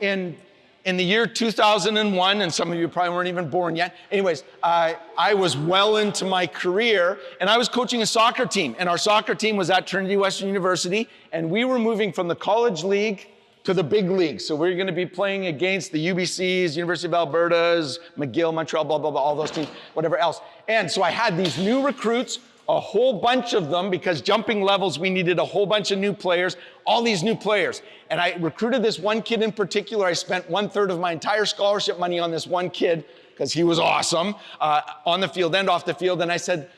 in the year 2001, and some of you probably weren't even born yet. Anyways, I was well into my career, and I was coaching a soccer team, and our soccer team was at Trinity Western University, and we were moving from the college league to the big league. So we're gonna be playing against the UBCs, University of Alberta's, McGill, Montreal, blah, blah, blah, all those teams, whatever else. And so I had these new recruits, a whole bunch of them, because jumping levels, we needed a whole bunch of new players, all these new players. And I recruited this one kid in particular. I spent 1/3 of my entire scholarship money on this one kid, because he was awesome, on the field and off the field. And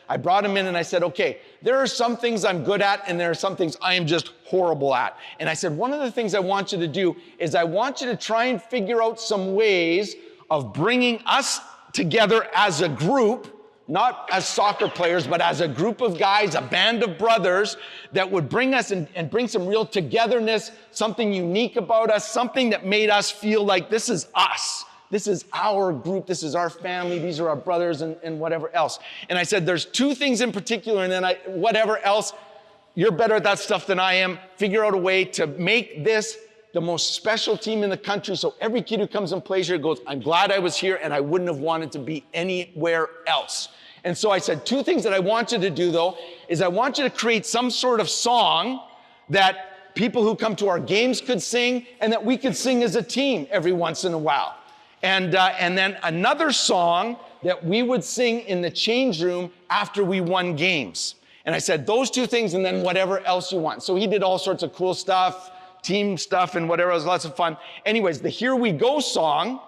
I brought him in and I said, okay, there are some things I'm good at and there are some things I am just horrible at. And I said, one of the things I want you to do is I want you to try and figure out some ways of bringing us together as a group, not as soccer players, but as a group of guys, a band of brothers that would bring us and bring some real togetherness, something unique about us, something that made us feel like this is us. This is our group, this is our family, these are our brothers and whatever else. And I said, there's two things in particular, and then whatever else, you're better at that stuff than I am. Figure out a way to make this the most special team in the country, so every kid who comes and plays here goes, I'm glad I was here and I wouldn't have wanted to be anywhere else. And so I said, two things that I want you to do though, is I want you to create some sort of song that people who come to our games could sing and that we could sing as a team every once in a while. And then another song that we would sing in the change room after we won games. And I said, those two things and then whatever else you want. So he did all sorts of cool stuff, team stuff and whatever. It was lots of fun. Anyways, the Here We Go song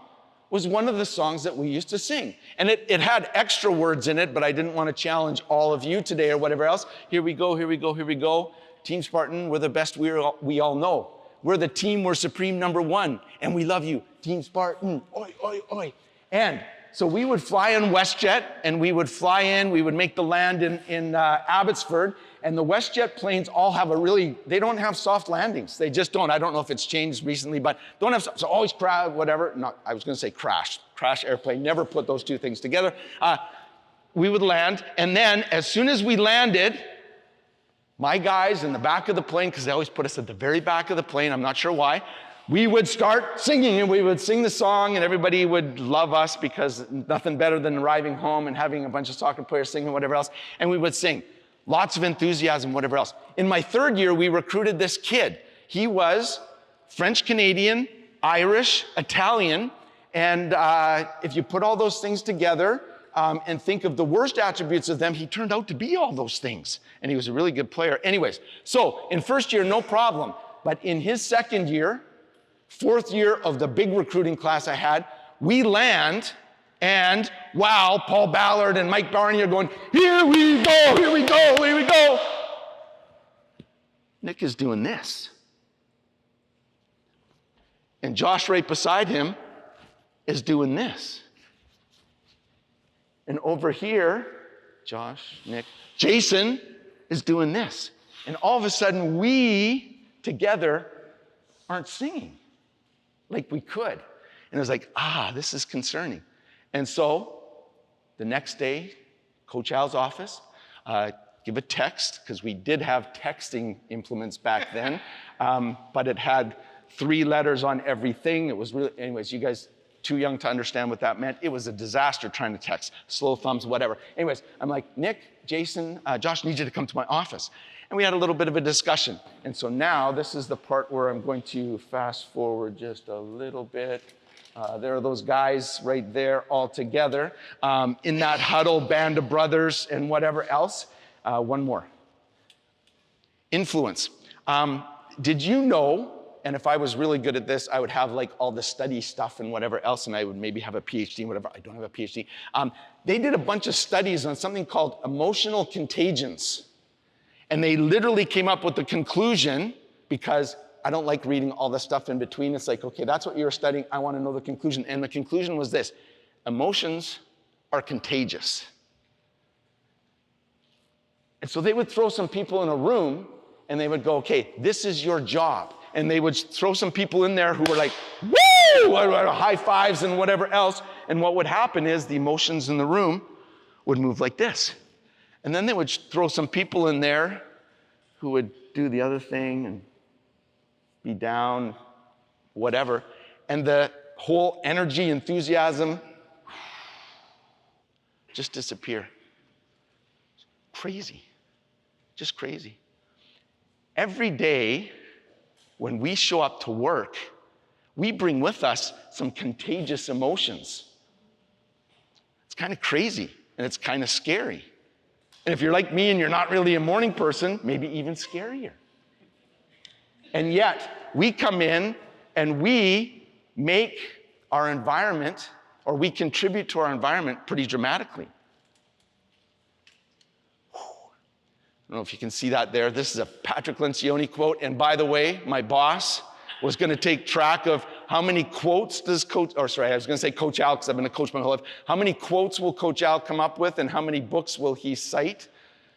was one of the songs that we used to sing. And it had extra words in it, but I didn't want to challenge all of you today or whatever else. Here we go, here we go, here we go. Team Spartan, we're the best we all know. We're the team, we're supreme #1, and we love you. Team Spartan, oi, oi, oi. And so we would fly in WestJet, and we would fly in, we would make the land in Abbotsford, and the WestJet planes all have they don't have soft landings. They just don't. I don't know if it's changed recently, but don't have, so always crash, whatever. No, I was gonna say crash airplane, never put those two things together. We would land, and then as soon as we landed, my guys in the back of the plane, because they always put us at the very back of the plane, I'm not sure why, we would start singing and we would sing the song and everybody would love us because nothing better than arriving home and having a bunch of soccer players singing whatever else, and we would sing. Lots of enthusiasm, whatever else. In my third year, we recruited this kid. He was French-Canadian, Irish, Italian, and if you put all those things together, and think of the worst attributes of them, he turned out to be all those things. And he was a really good player. Anyways, so in first year, no problem. But in his second year, fourth year of the big recruiting class I had, we land, and wow, Paul Ballard and Mike Barney are going, here we go, here we go, here we go. Nick is doing this. And Josh right beside him is doing this. And over here, Josh, Nick, Jason is doing this. And all of a sudden, we together aren't singing like we could. And it was like, this is concerning. And so the next day, Coach Al's office, give a text, because we did have texting implements back then, but it had 3 letters on everything. It was really, anyways, you guys, too young to understand what that meant. It was a disaster trying to text, slow thumbs, whatever. Anyways, I'm like, Nick, Jason, Josh, need you to come to my office. And we had a little bit of a discussion. And so now this is the part where I'm going to fast forward just a little bit. There are those guys right there all together in that huddle, band of brothers and whatever else. One more. Influence. Did you know, and if I was really good at this, I would have like all the study stuff and whatever else, and I would maybe have a PhD and whatever. I don't have a PhD. They did a bunch of studies on something called emotional contagions. And they literally came up with the conclusion, because I don't like reading all the stuff in between. It's like, okay, that's what you were studying. I want to know the conclusion. And the conclusion was this: emotions are contagious. And so they would throw some people in a room and they would go, okay, this is your job. And they would throw some people in there who were like, woo, high fives and whatever else. And what would happen is the emotions in the room would move like this. And then they would throw some people in there who would do the other thing and be down, whatever. and the whole energy, enthusiasm just disappear. Crazy, just crazy. Every day when we show up to work, we bring with us some contagious emotions. It's kind of crazy and it's kind of scary. And if you're like me and you're not really a morning person, maybe even scarier. And yet, we come in and we make our environment, or we contribute to our environment pretty dramatically. I don't know if you can see that there. This is a Patrick Lencioni quote. And by the way, my boss was going to take track of how many quotes does Coach Al, because I've been a coach my whole life. How many quotes will Coach Al come up with and how many books will he cite?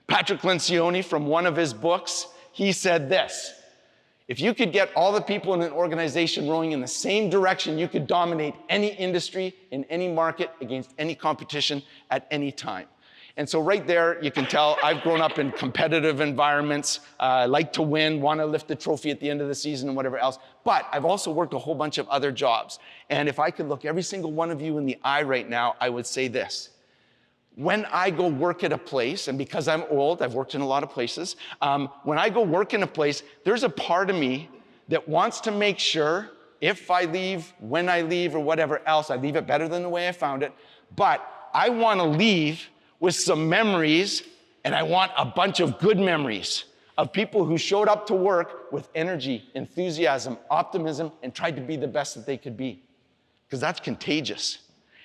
Patrick Lencioni, from one of his books, he said this: if you could get all the people in an organization rowing in the same direction, you could dominate any industry in any market against any competition at any time. And so right there, you can tell I've grown up in competitive environments, like to win, want to lift the trophy at the end of the season and whatever else. But I've also worked a whole bunch of other jobs. And if I could look every single one of you in the eye right now, I would say this. When I go work at a place, and because I'm old, I've worked in a lot of places, when I go work in a place, there's a part of me that wants to make sure if I leave, when I leave, or whatever else, I leave it better than the way I found it. But I want to leave with some memories, and I want a bunch of good memories of people who showed up to work with energy, enthusiasm, optimism, and tried to be the best that they could be. Because that's contagious.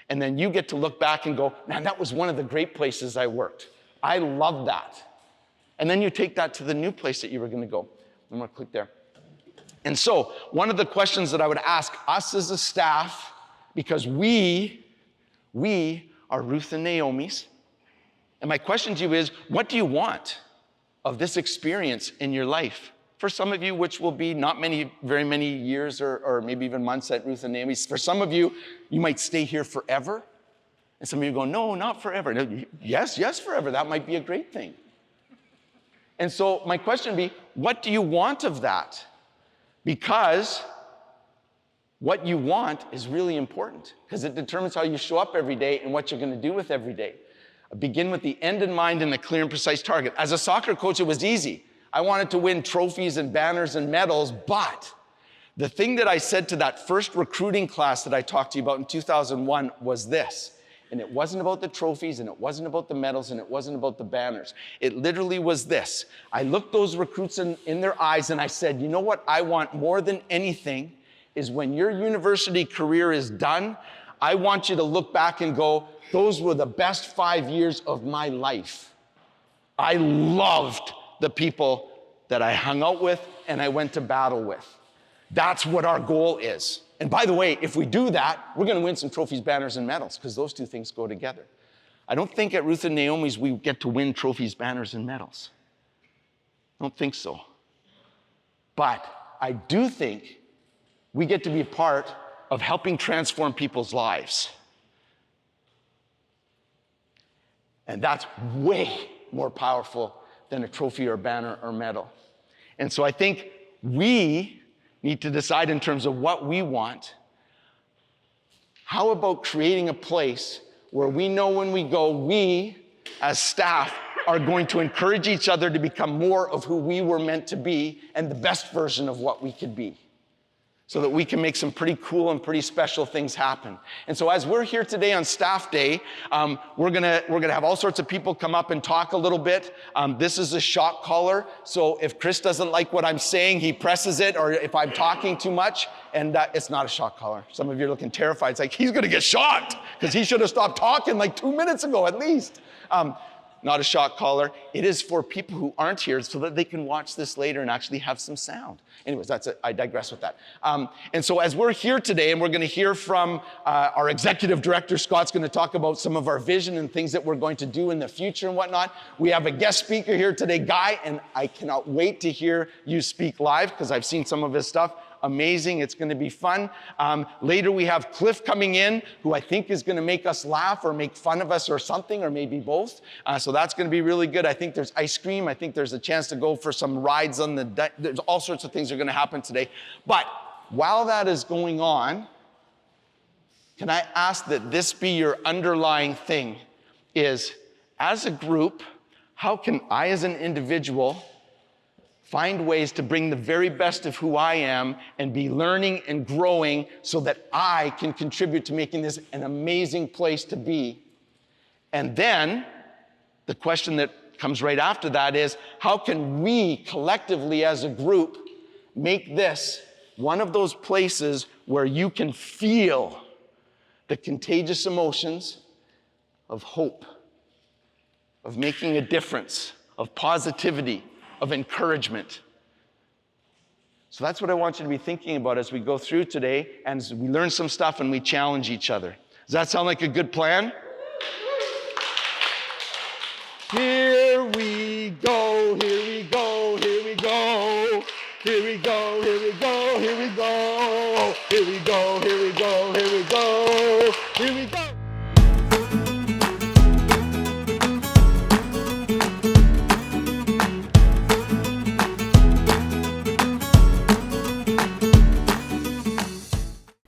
And then you get to look back and go, man, that was one of the great places I worked. I love that. And then you take that to the new place that you were going to go. I'm going to click there. And so one of the questions that I would ask us as a staff, because we are Ruth and Naomi's, and my question to you is, what do you want of this experience in your life? For some of you, which will be not very many years or maybe even months at Ruth and Naomi's. For some of you, you might stay here forever. And some of you go, no, not forever. No, yes, forever. That might be a great thing. And so my question would be, what do you want of that? Because what you want is really important, because it determines how you show up every day and what you're going to do with every day. Begin with the end in mind and a clear and precise target. As a soccer coach, it was easy. I wanted to win trophies and banners and medals, but the thing that I said to that first recruiting class that I talked to you about in 2001 was this. And it wasn't about the trophies, and it wasn't about the medals, and it wasn't about the banners. It literally was this. I looked those recruits in their eyes and I said, you know what I want more than anything is when your university career is done, I want you to look back and go, those were the best 5 years of my life. I loved the people that I hung out with and I went to battle with. That's what our goal is. And by the way, if we do that, we're going to win some trophies, banners, and medals, because those two things go together. I don't think at Ruth and Naomi's we get to win trophies, banners, and medals. I don't think so. But I do think we get to be a part of helping transform people's lives. And that's way more powerful than a trophy or banner or medal. And so I think we need to decide in terms of what we want. How about creating a place where we know when we go, we as staff are going to encourage each other to become more of who we were meant to be and the best version of what we could be, so that we can make some pretty cool and pretty special things happen. And so as we're here today on staff day, we're gonna have all sorts of people come up and talk a little bit. This is a shock collar, so if Chris doesn't like what I'm saying, he presses it, or if I'm talking too much, and it's not a shock collar. Some of you are looking terrified. It's like, he's gonna get shocked, because he should have stopped talking like 2 minutes ago at least. Not a shock collar. It is for people who aren't here so that they can watch this later and actually have some sound. Anyways, that's it. I digress with that. And so as we're here today, and we're going to hear from our executive director, Scott's going to talk about some of our vision and things that we're going to do in the future and whatnot. We have a guest speaker here today, Guy, and I cannot wait to hear you speak live, because I've seen some of his stuff. Amazing. It's going to be fun. Later we have Cliff coming in, who I think is going to make us laugh or make fun of us or something, or maybe both. So that's going to be really good. I think there's ice cream. I think there's a chance to go for some rides on the deck. There's all sorts of things that are going to happen today. But while that is going on, can I ask that this be your underlying thing, is as a group, how can I as an individual find ways to bring the very best of who I am and be learning and growing so that I can contribute to making this an amazing place to be? And then the question that comes right after that is, how can we collectively as a group make this one of those places where you can feel the contagious emotions of hope, of making a difference, of positivity, of encouragement? So that's what I want you to be thinking about as we go through today and as we learn some stuff and we challenge each other. Does that sound like a good plan? Here we go, here we go, here we go. Here we go, here we go, here we go. Here we go, here we go, here we go. Here we go.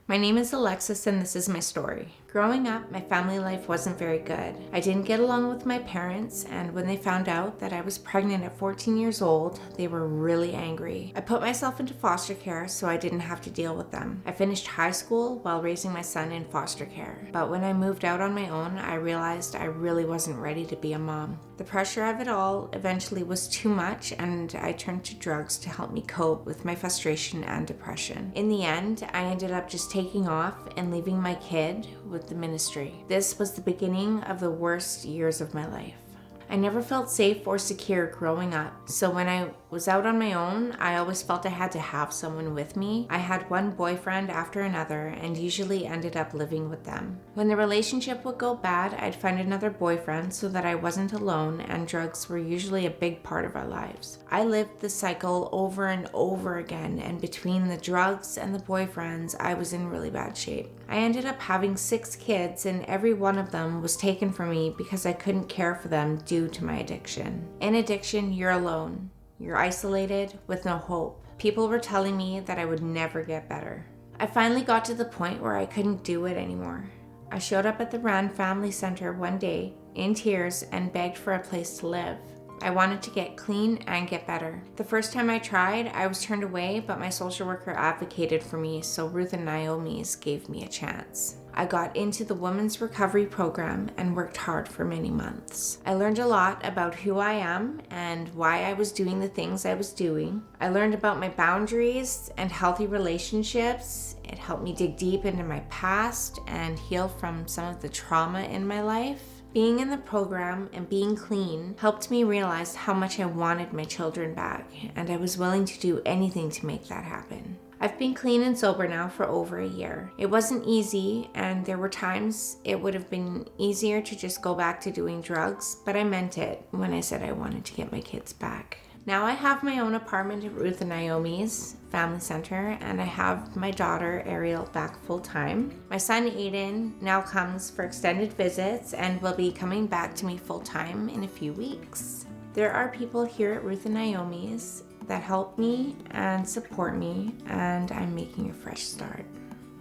My name is Alexis and this is my story. Growing up, my family life wasn't very good. I didn't get along with my parents, and when they found out that I was pregnant at 14 years old, they were really angry. I put myself into foster care so I didn't have to deal with them. I finished high school while raising my son in foster care. But when I moved out on my own, I realized I really wasn't ready to be a mom. The pressure of it all eventually was too much, and I turned to drugs to help me cope with my frustration and depression. In the end, I ended up just taking off and leaving my kid with the ministry. This was the beginning of the worst years of my life. I never felt safe or secure growing up, so when I was out on my own, I always felt I had to have someone with me. I had one boyfriend after another and usually ended up living with them. When the relationship would go bad, I'd find another boyfriend so that I wasn't alone, and drugs were usually a big part of our lives. I lived the cycle over and over again, and between the drugs and the boyfriends, I was in really bad shape. I ended up having 6 kids, and every one of them was taken from me because I couldn't care for them due to my addiction. In addiction, you're alone. You're isolated with no hope. People were telling me that I would never get better. I finally got to the point where I couldn't do it anymore. I showed up at the Rand Family Center one day in tears and begged for a place to live. I wanted to get clean and get better. The first time I tried, I was turned away, but my social worker advocated for me, so Ruth and Naomi's gave me a chance. I got into the women's recovery program and worked hard for many months. I learned a lot about who I am and why I was doing the things I was doing. I learned about my boundaries and healthy relationships. It helped me dig deep into my past and heal from some of the trauma in my life. Being in the program and being clean helped me realize how much I wanted my children back, and I was willing to do anything to make that happen. I've been clean and sober now for over a year. It wasn't easy, and there were times it would have been easier to just go back to doing drugs, but I meant it when I said I wanted to get my kids back. Now I have my own apartment at Ruth and Naomi's Family Center, and I have my daughter Ariel back full time. My son Aiden now comes for extended visits and will be coming back to me full time in a few weeks. There are people here at Ruth and Naomi's that help me and support me, and I'm making a fresh start.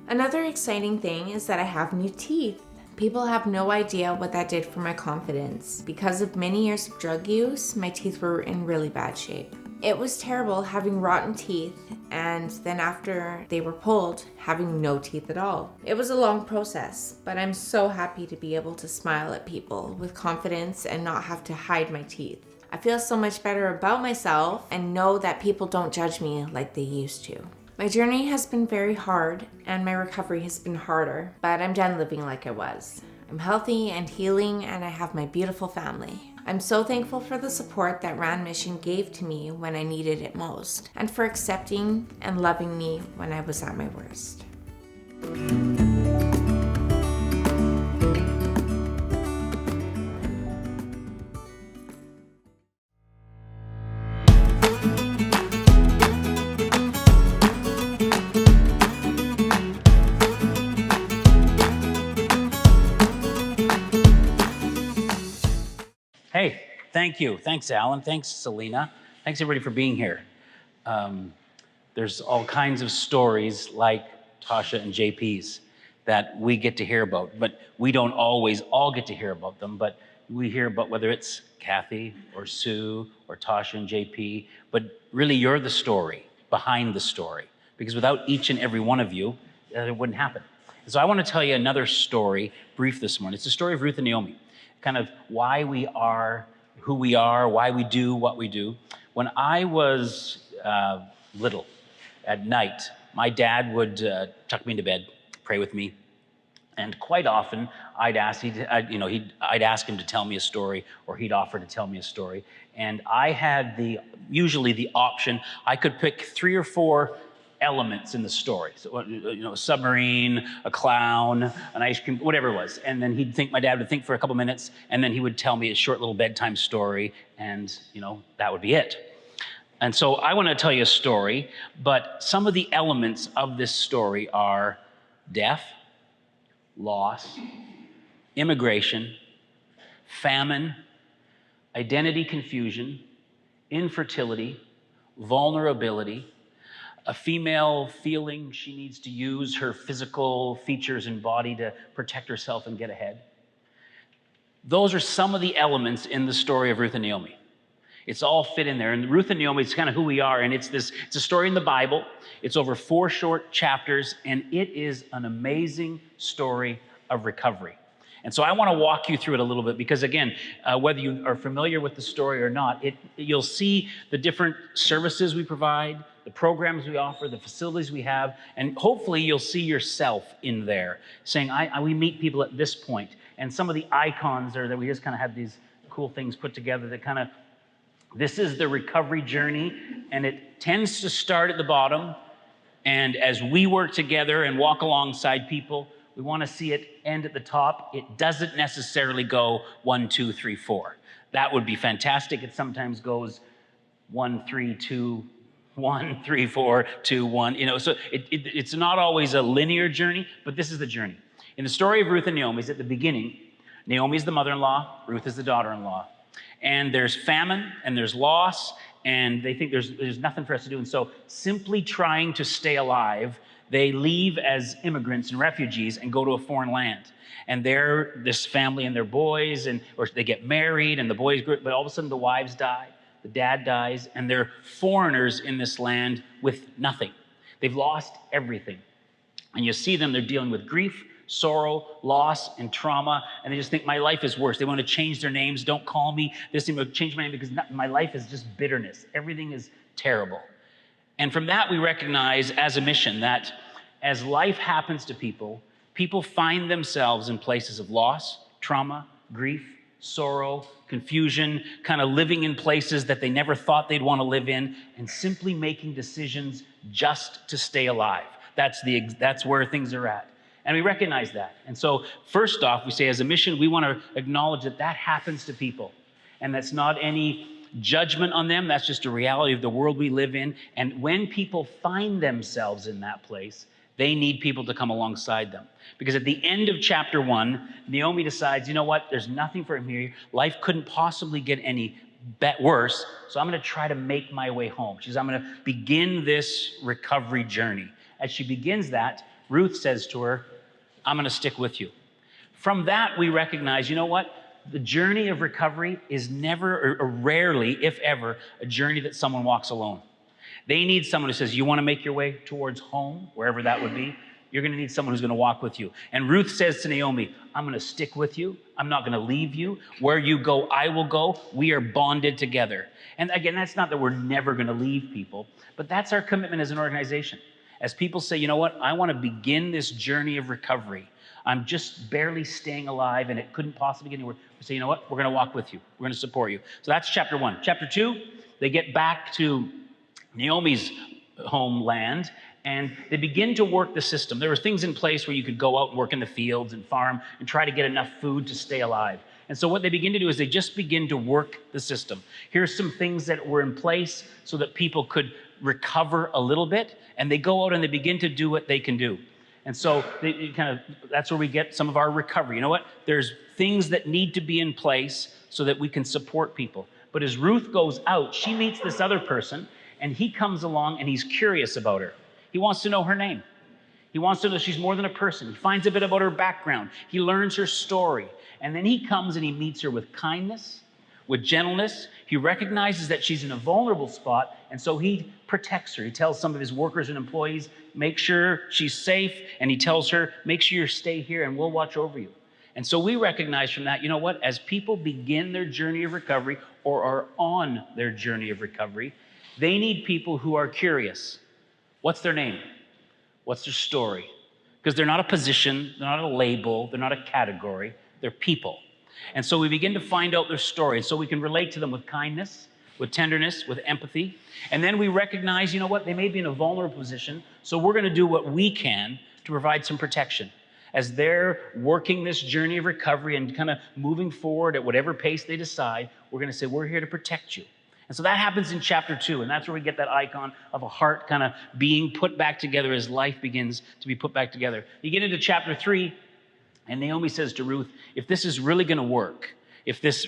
Another exciting thing is that I have new teeth. People have no idea what that did for my confidence. Because of many years of drug use, my teeth were in really bad shape. It was terrible having rotten teeth, and then after they were pulled, having no teeth at all. It was a long process, but I'm so happy to be able to smile at people with confidence and not have to hide my teeth. I feel so much better about myself and know that people don't judge me like they used to. My journey has been very hard and my recovery has been harder, but I'm done living like I was. I'm healthy and healing, and I have my beautiful family. I'm so thankful for the support that Rand Mission gave to me when I needed it most, and for accepting and loving me when I was at my worst. Hey, thank you. Thanks, Alan. Thanks, Selena. Thanks, everybody, for being here. There's all kinds of stories like Tasha and JP's that we get to hear about, but we don't always all get to hear about them, but we hear about whether it's Kathy or Sue or Tasha and JP, but really you're the story behind the story, because without each and every one of you, it wouldn't happen. So I want to tell you another story, brief this morning. It's the story of Ruth and Naomi, kind of why we are who we are, why we do what we do. When I was little, at night, my dad would tuck me into bed, pray with me, and quite often I'd ask him to tell me a story, or he'd offer to tell me a story. And I had usually the option. I could pick 3 or 4 elements in the story. So, a submarine, a clown, an ice cream, whatever it was. And then my dad would think for a couple minutes, and then he would tell me a short little bedtime story, and that would be it. And so I want to tell you a story, but some of the elements of this story are death, loss, immigration, famine, identity confusion, infertility, vulnerability, a female feeling she needs to use her physical features and body to protect herself and get ahead. Those are some of the elements in the story of Ruth and Naomi. It's all fit in there. And Ruth and Naomi, it's kind of who we are. And it's a story in the Bible. It's over 4 short chapters, and it is an amazing story of recovery. And so I want to walk you through it a little bit, because again, whether you are familiar with the story or not, you'll see the different services we provide, the programs we offer, the facilities we have, and hopefully you'll see yourself in there saying, we meet people at this point. And some of the icons are that we just kind of have these cool things put together that kind of, this is the recovery journey, and it tends to start at the bottom. And as we work together and walk alongside people, we want to see it end at the top. It doesn't necessarily go 1, 2, 3, 4. That would be fantastic. It sometimes goes 1, 3, 2, 1, 3, 4, 2, 1. So it's not always a linear journey, but this is the journey. In the story of Ruth and Naomi, at the beginning, Naomi is the mother-in-law, Ruth is the daughter-in-law. And there's famine and there's loss, and they think there's nothing for us to do. And so simply trying to stay alive, they leave as immigrants and refugees and go to a foreign land. And they're this family and their boys, or they get married and the boys grow, but all of a sudden the wives die, the dad dies, and they're foreigners in this land with nothing. They've lost everything. And you see them, they're dealing with grief, sorrow, loss, and trauma, and they just think my life is worse. They want to change their names. Don't call me this. They change my name because my life is just bitterness. Everything is terrible. And from that, we recognize as a mission that as life happens to people, people find themselves in places of loss, trauma, grief, sorrow, confusion, kind of living in places that they never thought they'd want to live in, and simply making decisions just to stay alive. That's where things are at. And we recognize that. And so first off, we say as a mission, we want to acknowledge that happens to people. And that's not any judgment on them. That's just a reality of the world we live in. And when people find themselves in that place, they need people to come alongside them. Because at the end of chapter 1, Naomi decides, you know what? There's nothing for him here. Life couldn't possibly get any worse. So I'm going to try to make my way home. I'm going to begin this recovery journey. As she begins that, Ruth says to her, I'm going to stick with you. From that, we recognize, you know what? The journey of recovery is never, or rarely, if ever, a journey that someone walks alone. They need someone who says, you want to make your way towards home, wherever that would be? You're going to need someone who's going to walk with you. And Ruth says to Naomi, I'm going to stick with you. I'm not going to leave you. Where you go, I will go. We are bonded together. And again, that's not that we're never going to leave people, but that's our commitment as an organization. As people say, you know what, I want to begin this journey of recovery. I'm just barely staying alive and it couldn't possibly get anywhere. We say, you know what, we're going to walk with you. We're going to support you. So that's chapter 1. Chapter 2, they get back to Naomi's homeland and they begin to work the system. There were things in place where you could go out and work in the fields and farm and try to get enough food to stay alive. And so what they begin to do is they just begin to work the system. Here's some things that were in place so that people could recover a little bit, and they go out and they begin to do what they can do. And so that's where we get some of our recovery. You know what? There's things that need to be in place so that we can support people. But as Ruth goes out, she meets this other person, And he comes along and he's curious about her. He wants to know her name. He wants to know she's more than a person. He finds a bit about her background. He learns her story. And then he comes and he meets her with kindness, with gentleness. He recognizes that she's in a vulnerable spot, and so he protects her. He tells some of his workers and employees, make sure she's safe, and he tells her, make sure you stay here and we'll watch over you. And so we recognize from that, you know what, as people begin their journey of recovery or are on their journey of recovery, they need people who are curious. What's their name? What's their story? Because they're not a position, they're not a label, they're not a category, they're people. And so we begin to find out their story, so we can relate to them with kindness, with tenderness, with empathy. And then we recognize, you know what, they may be in a vulnerable position, so we're going to do what we can to provide some protection. As they're working this journey of recovery and kind of moving forward at whatever pace they decide, we're going to say, we're here to protect you. And so that happens in chapter 2, and that's where we get that icon of a heart kind of being put back together as life begins to be put back together. You get into chapter 3, and Naomi says to Ruth, if this is really going to work, if this,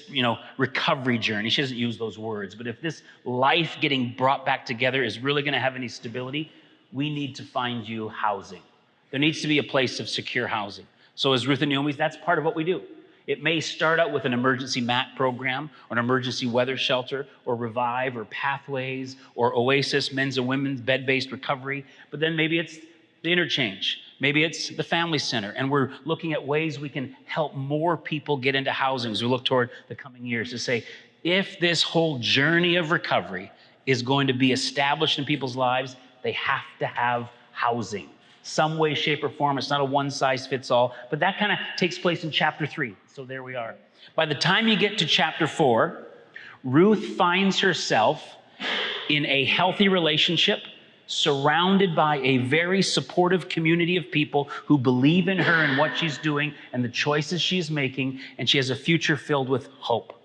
recovery journey, she doesn't use those words, but if this life getting brought back together is really going to have any stability, we need to find you housing. There needs to be a place of secure housing. So as Ruth and Naomi, that's part of what we do. It may start out with an emergency mat program or an emergency weather shelter or Revive or Pathways or Oasis, men's and women's bed-based recovery. But then maybe it's the interchange. Maybe it's the family center. And we're looking at ways we can help more people get into housing as we look toward the coming years to say, if this whole journey of recovery is going to be established in people's lives, they have to have housing. Some way, shape, or form. It's not a one-size-fits-all, but that kind of takes place in chapter 3. So there we are. By the time you get to chapter 4, Ruth finds herself in a healthy relationship, surrounded by a very supportive community of people who believe in her and what she's doing and the choices she's making, and she has a future filled with hope.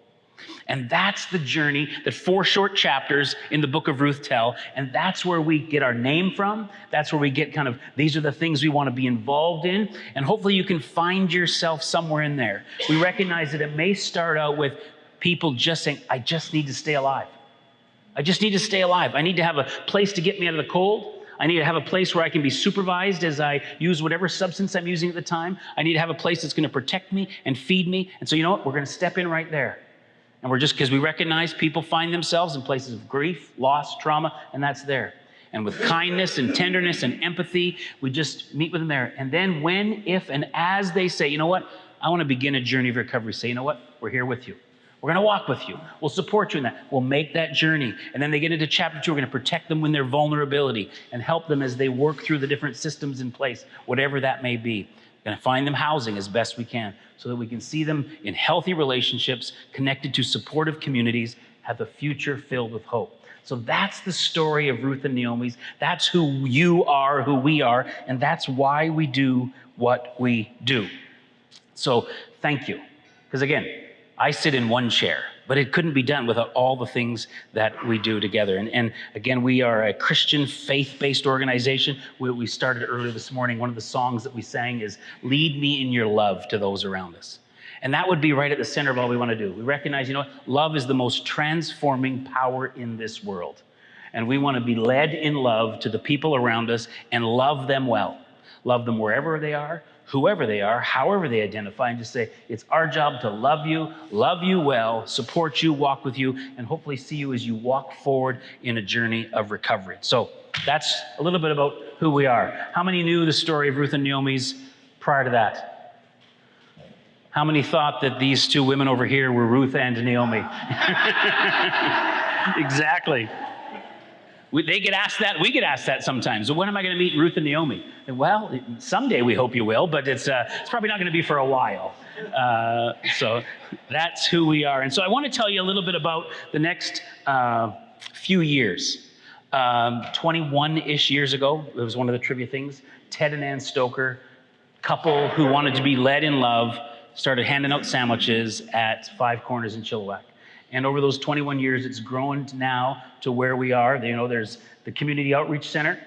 And that's the journey that 4 short chapters in the book of Ruth tell. And that's where we get our name from. That's where we get kind of, these are the things we want to be involved in. And hopefully you can find yourself somewhere in there. We recognize that it may start out with people just saying, I just need to stay alive. I just need to stay alive. I need to have a place to get me out of the cold. I need to have a place where I can be supervised as I use whatever substance I'm using at the time. I need to have a place that's going to protect me and feed me. And so you know what? We're going to step in right there. And we're just, because we recognize people find themselves in places of grief, loss, trauma, and that's there. And with kindness and tenderness and empathy, we just meet with them there. And then when, if, and as they say, you know what, I want to begin a journey of recovery, say, you know what, we're here with you. We're going to walk with you. We'll support you in that. We'll make that journey. And then they get into chapter 2, we're going to protect them in their vulnerability and help them as they work through the different systems in place, whatever that may be. We're going to find them housing as best we can so that we can see them in healthy relationships, connected to supportive communities, have a future filled with hope. So that's the story of Ruth and Naomi's. That's who you are, who we are, and that's why we do what we do. So thank you. Because again, I sit in one chair, but it couldn't be done without all the things that we do together. And again, we are a Christian faith-based organization. We started earlier this morning. One of the songs that we sang is, lead me in your love to those around us. And that would be right at the center of all we want to do. We recognize, you know what? Love is the most transforming power in this world. And we want to be led in love to the people around us and love them well. Love them wherever they are, whoever they are, however they identify, and just say, it's our job to love you well, support you, walk with you, and hopefully see you as you walk forward in a journey of recovery. So that's a little bit about who we are. How many knew the story of Ruth and Naomi's prior to that? How many thought that these two women over here were Ruth and Naomi? Exactly. They get asked that. We get asked that sometimes. So when am I going to meet Ruth and Naomi? And well, someday we hope you will, but it's probably not going to be for a while. So that's who we are. And so I want to tell you a little bit about the next few years. 21-ish years ago, it was one of the trivia things, Ted and Ann Stoker, couple who wanted to be led in love, started handing out sandwiches at Five Corners in Chilliwack. And over those 21 years, it's grown now to where we are. You know, there's the Community Outreach Center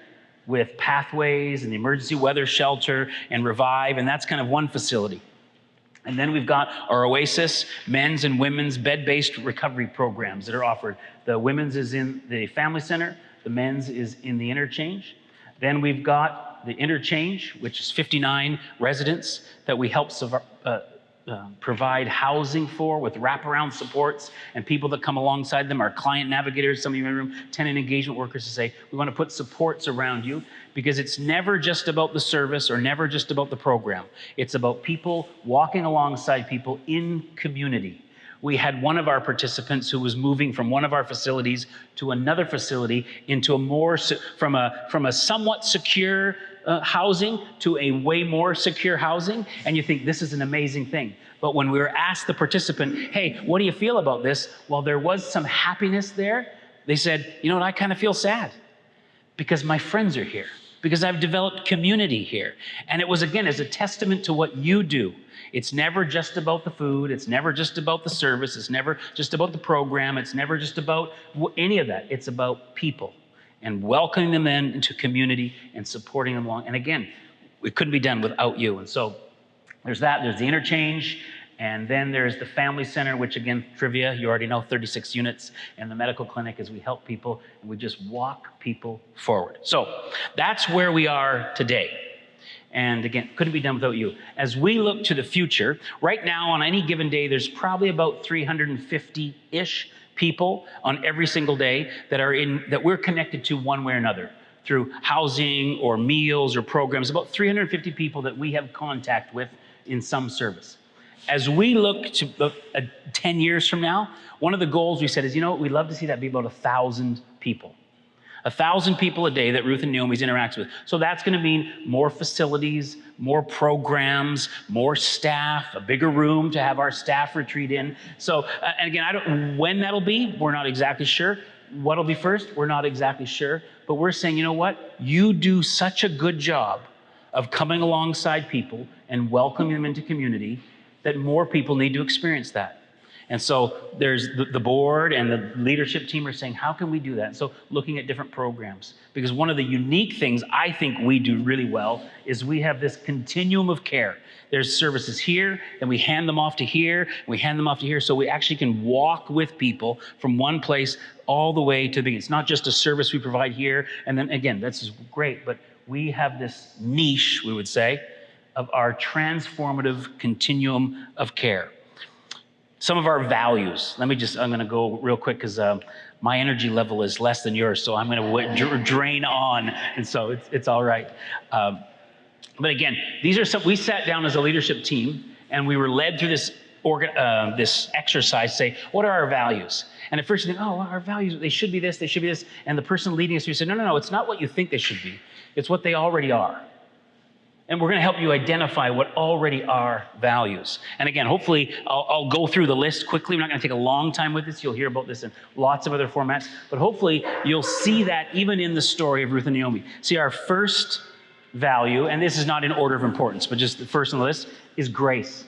with Pathways and the Emergency Weather Shelter and Revive, and that's kind of one facility. And then we've got our Oasis men's and women's bed-based recovery programs that are offered. The women's is in the Family Center, The men's is in the interchange. Then we've got the interchange, which is 59 residents that we help provide housing for with wraparound supports and people that come alongside them, our client navigators, some of you in the room, tenant engagement workers, to say, we want to put supports around you, because it's never just about the service or never just about the program. It's about people walking alongside people in community. We had one of our participants who was moving from one of our facilities to another facility into a more, from a somewhat secure housing to a way more secure housing. And you think this is an amazing thing. But when we were asked the participant, hey, what do you feel about this? Well, there was some happiness there. They said, you know what, I kind of feel sad because my friends are here, because I've developed community here. And it was, again, as a testament to what you do. It's never just about the food. It's never just about the service. It's never just about the program. It's never just about any of that. It's about people and welcoming them into community and supporting them along. And again, it couldn't be done without you. And so there's that. There's the interchange. And then there's the family center, which, again, trivia, you already know, 36 units. And the medical clinic, as we help people and we just walk people forward. So that's where we are today. And again, couldn't be done without you. As we look to the future, right now on any given day, there's probably about 350-ish people on every single day that we're connected to one way or another through housing or meals or programs. About 350 people that we have contact with in some service. As we look to 10 years from now, one of the goals we said is, you know what, we'd love to see that be about 1,000 people. 1,000 people a day that Ruth and Naomi's interacts with. So that's going to mean more facilities, more programs, more staff, a bigger room to have our staff retreat in. So, and again, when that'll be, we're not exactly sure. What'll be first, we're not exactly sure. But we're saying, you know what? You do such a good job of coming alongside people and welcoming them into community that more people need to experience that. And so there's the board and the leadership team are saying, how can we do that? And so looking at different programs, because one of the unique things I think we do really well is we have this continuum of care. There's services here, and we hand them off to here, and we hand them off to here, so we actually can walk with people from one place all the way to the beginning. It's not just a service we provide here, and then again, that's great, but we have this niche, we would say, of our transformative continuum of care. Some of our values. I'm going to go real quick because my energy level is less than yours, so I'm going to drain on, and so it's all right. But again, these are some. We sat down as a leadership team, and we were led through this exercise. Say, what are our values? And at first you think, oh, well, our values, they should be this, they should be this. And the person leading us, we said, no, it's not what you think they should be. It's what they already are. And we're going to help you identify what already are values. And again, hopefully, I'll go through the list quickly. We're not going to take a long time with this. You'll hear about this in lots of other formats. But hopefully, you'll see that even in the story of Ruth and Naomi. See, our first value, and this is not in order of importance, but just the first on the list, is grace.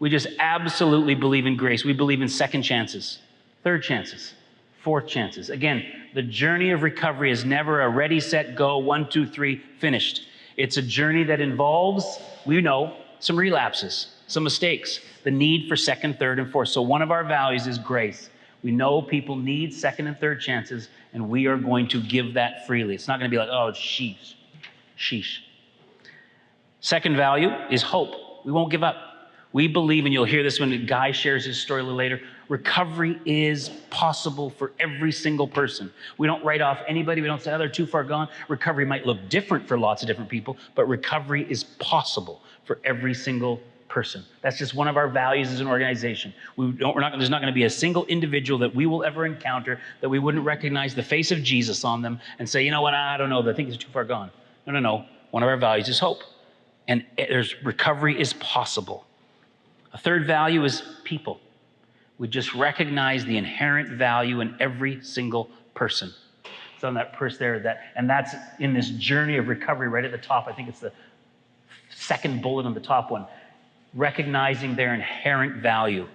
We just absolutely believe in grace. We believe in second chances, third chances, fourth chances. Again, the journey of recovery is never a ready, set, go, 1, 2, 3, finished. It's a journey that involves, we know, some relapses, some mistakes, the need for second, third, and fourth. So one of our values is grace. We know people need second and third chances, and we are going to give that freely. It's not going to be like, oh, sheesh. Second value is hope. We won't give up. We believe, and you'll hear this when Guy shares his story a little later, recovery is possible for every single person. We don't write off anybody. We don't say, oh, they're too far gone. Recovery might look different for lots of different people, but recovery is possible for every single person. That's just one of our values as an organization. There's not going to be a single individual that we will ever encounter that we wouldn't recognize the face of Jesus on them and say, you know what, I don't know, I think it's too far gone. No. One of our values is hope. And recovery is possible. A third value is people. We just recognize the inherent value in every single person. It's on that person there, and that's in this journey of recovery right at the top. I think it's the second bullet on the top one. Recognizing their inherent value.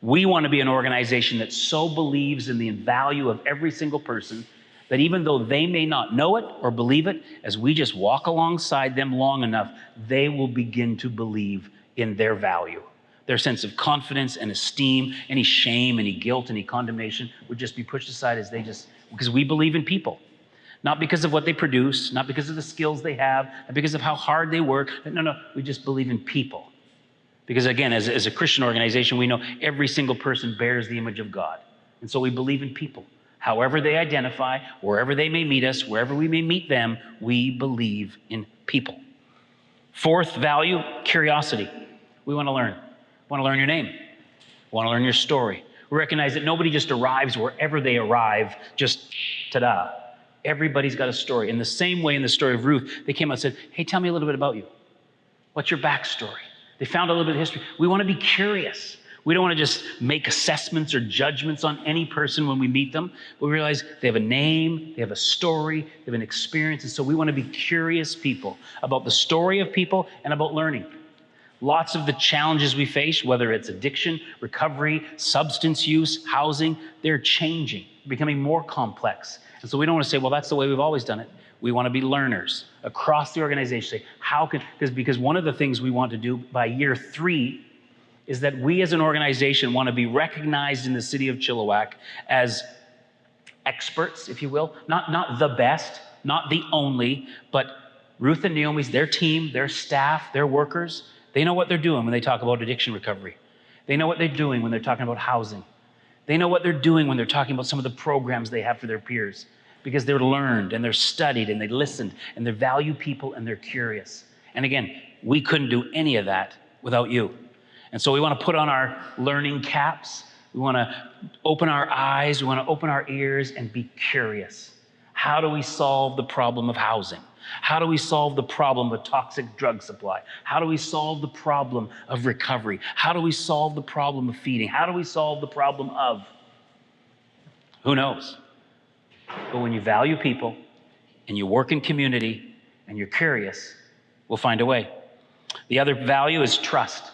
We want to be an organization that so believes in the value of every single person that even though they may not know it or believe it, as we just walk alongside them long enough, they will begin to believe in their value. Their sense of confidence and esteem, any shame, any guilt, any condemnation would just be pushed aside because we believe in people. Not because of what they produce, not because of the skills they have, not because of how hard they work. No, we just believe in people. Because again, as a Christian organization, we know every single person bears the image of God. And so we believe in people. However they identify, wherever they may meet us, wherever we may meet them, we believe in people. Fourth value, curiosity. We want to learn. We want to learn your name. We want to learn your story. We recognize that nobody just arrives wherever they arrive, just ta-da. Everybody's got a story. In the same way in the story of Ruth, they came out and said, hey, tell me a little bit about you. What's your backstory? They found a little bit of history. We want to be curious. We don't want to just make assessments or judgments on any person when we meet them. But we realize they have a name, they have a story, they have an experience. And so we want to be curious people about the story of people and about learning. Lots of the challenges we face, whether it's addiction, recovery, substance use, housing, they're changing, becoming more complex. And so we don't want to say, well, that's the way we've always done it. We want to be learners across the organization. Say, because one of the things we want to do by year 3 is that we as an organization want to be recognized in the city of Chilliwack as experts, if you will, not the best, not the only, but Ruth and Naomi's, their team, their staff, their workers, they know what they're doing when they talk about addiction recovery. They know what they're doing when they're talking about housing. They know what they're doing when they're talking about some of the programs they have for their peers, because they're learned and they're studied and they listened and they value people and they're curious. And again, we couldn't do any of that without you. And so we want to put on our learning caps. We want to open our eyes. We want to open our ears and be curious. How do we solve the problem of housing? How do we solve the problem of toxic drug supply? How do we solve the problem of recovery? How do we solve the problem of feeding? How do we solve the problem of? Who knows? But when you value people and you work in community and you're curious, we'll find a way. The other value is trust.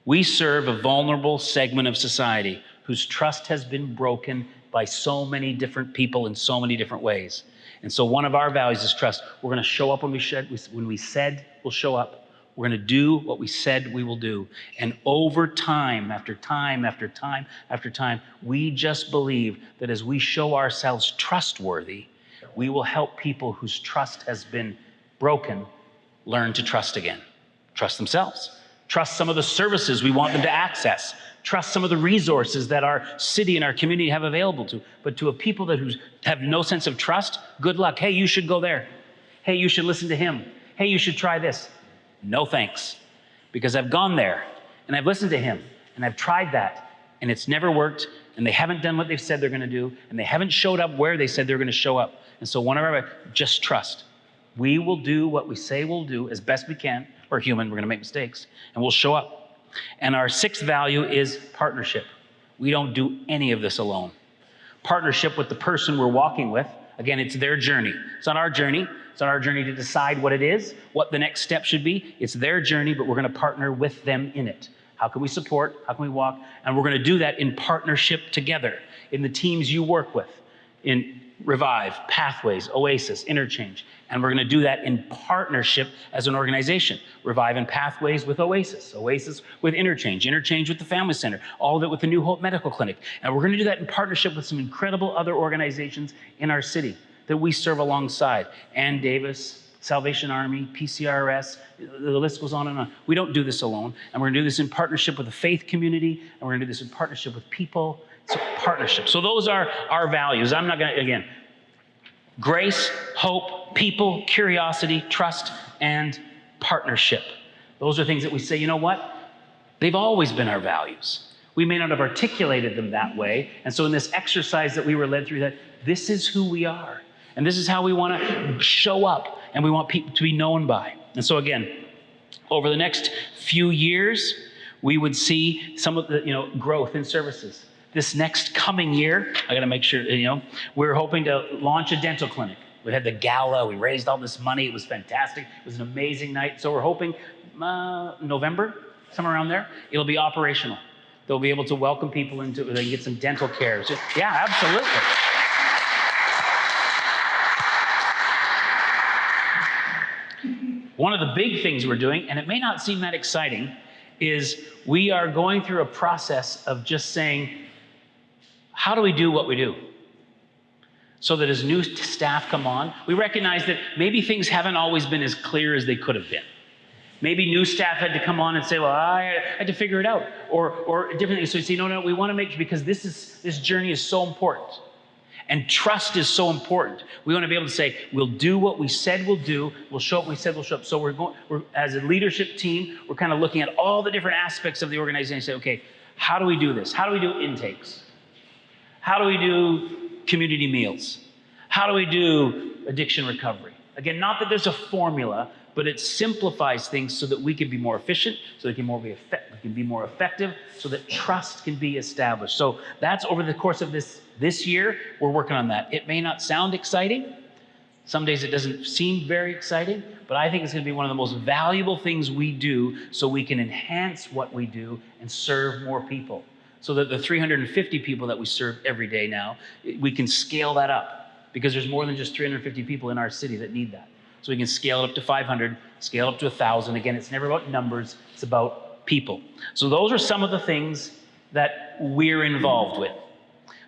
We serve a vulnerable segment of society whose trust has been broken by so many different people in so many different ways. And so one of our values is trust. We're going to show up when we said we'll show up. We're going to do what we said we will do. And over time, after time, after time, after time, we just believe that as we show ourselves trustworthy, we will help people whose trust has been broken learn to trust again. Trust themselves. Trust some of the services we want them to access. Trust some of the resources that our city and our community have available to. But to a people that have no sense of trust, good luck. Hey, you should go there. Hey, you should listen to him. Hey, you should try this. No thanks. Because I've gone there and I've listened to him and I've tried that and it's never worked and they haven't done what they've said they're going to do and they haven't showed up where they said they're going to show up. And so just trust. We will do what we say we'll do as best we can. We're human, we're going to make mistakes, and we'll show up. And our sixth value is partnership. We don't do any of this alone. Partnership with the person we're walking with. Again, it's their journey. It's not our journey. It's not our journey to decide what it is, what the next step should be. It's their journey, but we're going to partner with them in it. How can we support? How can we walk? And we're going to do that in partnership together, in the teams you work with, in Revive, Pathways, Oasis, Interchange. And we're going to do that in partnership as an organization. Revive and Pathways with Oasis, Oasis with Interchange, Interchange with the Family Center, all of it with the New Hope Medical Clinic. And we're going to do that in partnership with some incredible other organizations in our city that we serve alongside. Ann Davis, Salvation Army, PCRS, the list goes on and on. We don't do this alone. And we're going to do this in partnership with the faith community. And we're going to do this in partnership with people. So partnership. So those are our values. I'm not going to, again, grace, hope, people, curiosity, trust, and partnership. Those are things that we say, you know what? They've always been our values. We may not have articulated them that way. And so in this exercise that we were led through, that this is who we are. And this is how we want to show up. And we want people to be known by. And so again, over the next few years, we would see some of the growth in services. This next coming year, I got to make sure, we're hoping to launch a dental clinic. We had the gala, we raised all this money, it was fantastic. It was an amazing night. So we're hoping November, somewhere around there, it'll be operational. They'll be able to welcome people into it, they can get some dental care. So, yeah, absolutely. One of the big things we're doing, and it may not seem that exciting, is we are going through a process of just saying, how do we do what we do? So that as new staff come on, we recognize that maybe things haven't always been as clear as they could have been. Maybe new staff had to come on and say, well, I had to figure it out, or different things. So you say, no, we want to make sure, because this journey is so important. And trust is so important. We want to be able to say, we'll do what we said we'll do, we'll show up what we said we'll show up. So we're as a leadership team, we're kind of looking at all the different aspects of the organization and say, okay, how do we do this? How do we do intakes? How do we do community meals? How do we do addiction recovery? Again, not that there's a formula, but it simplifies things so that we can be more efficient, so we can be more effective, so that trust can be established. So that's over the course of this year, we're working on that. It may not sound exciting. Some days it doesn't seem very exciting, but I think it's going to be one of the most valuable things we do so we can enhance what we do and serve more people. So that the 350 people that we serve every day now, we can scale that up, because there's more than just 350 people in our city that need that. So we can scale it up to 500, scale up to 1,000. Again, it's never about numbers, it's about people. So those are some of the things that we're involved with.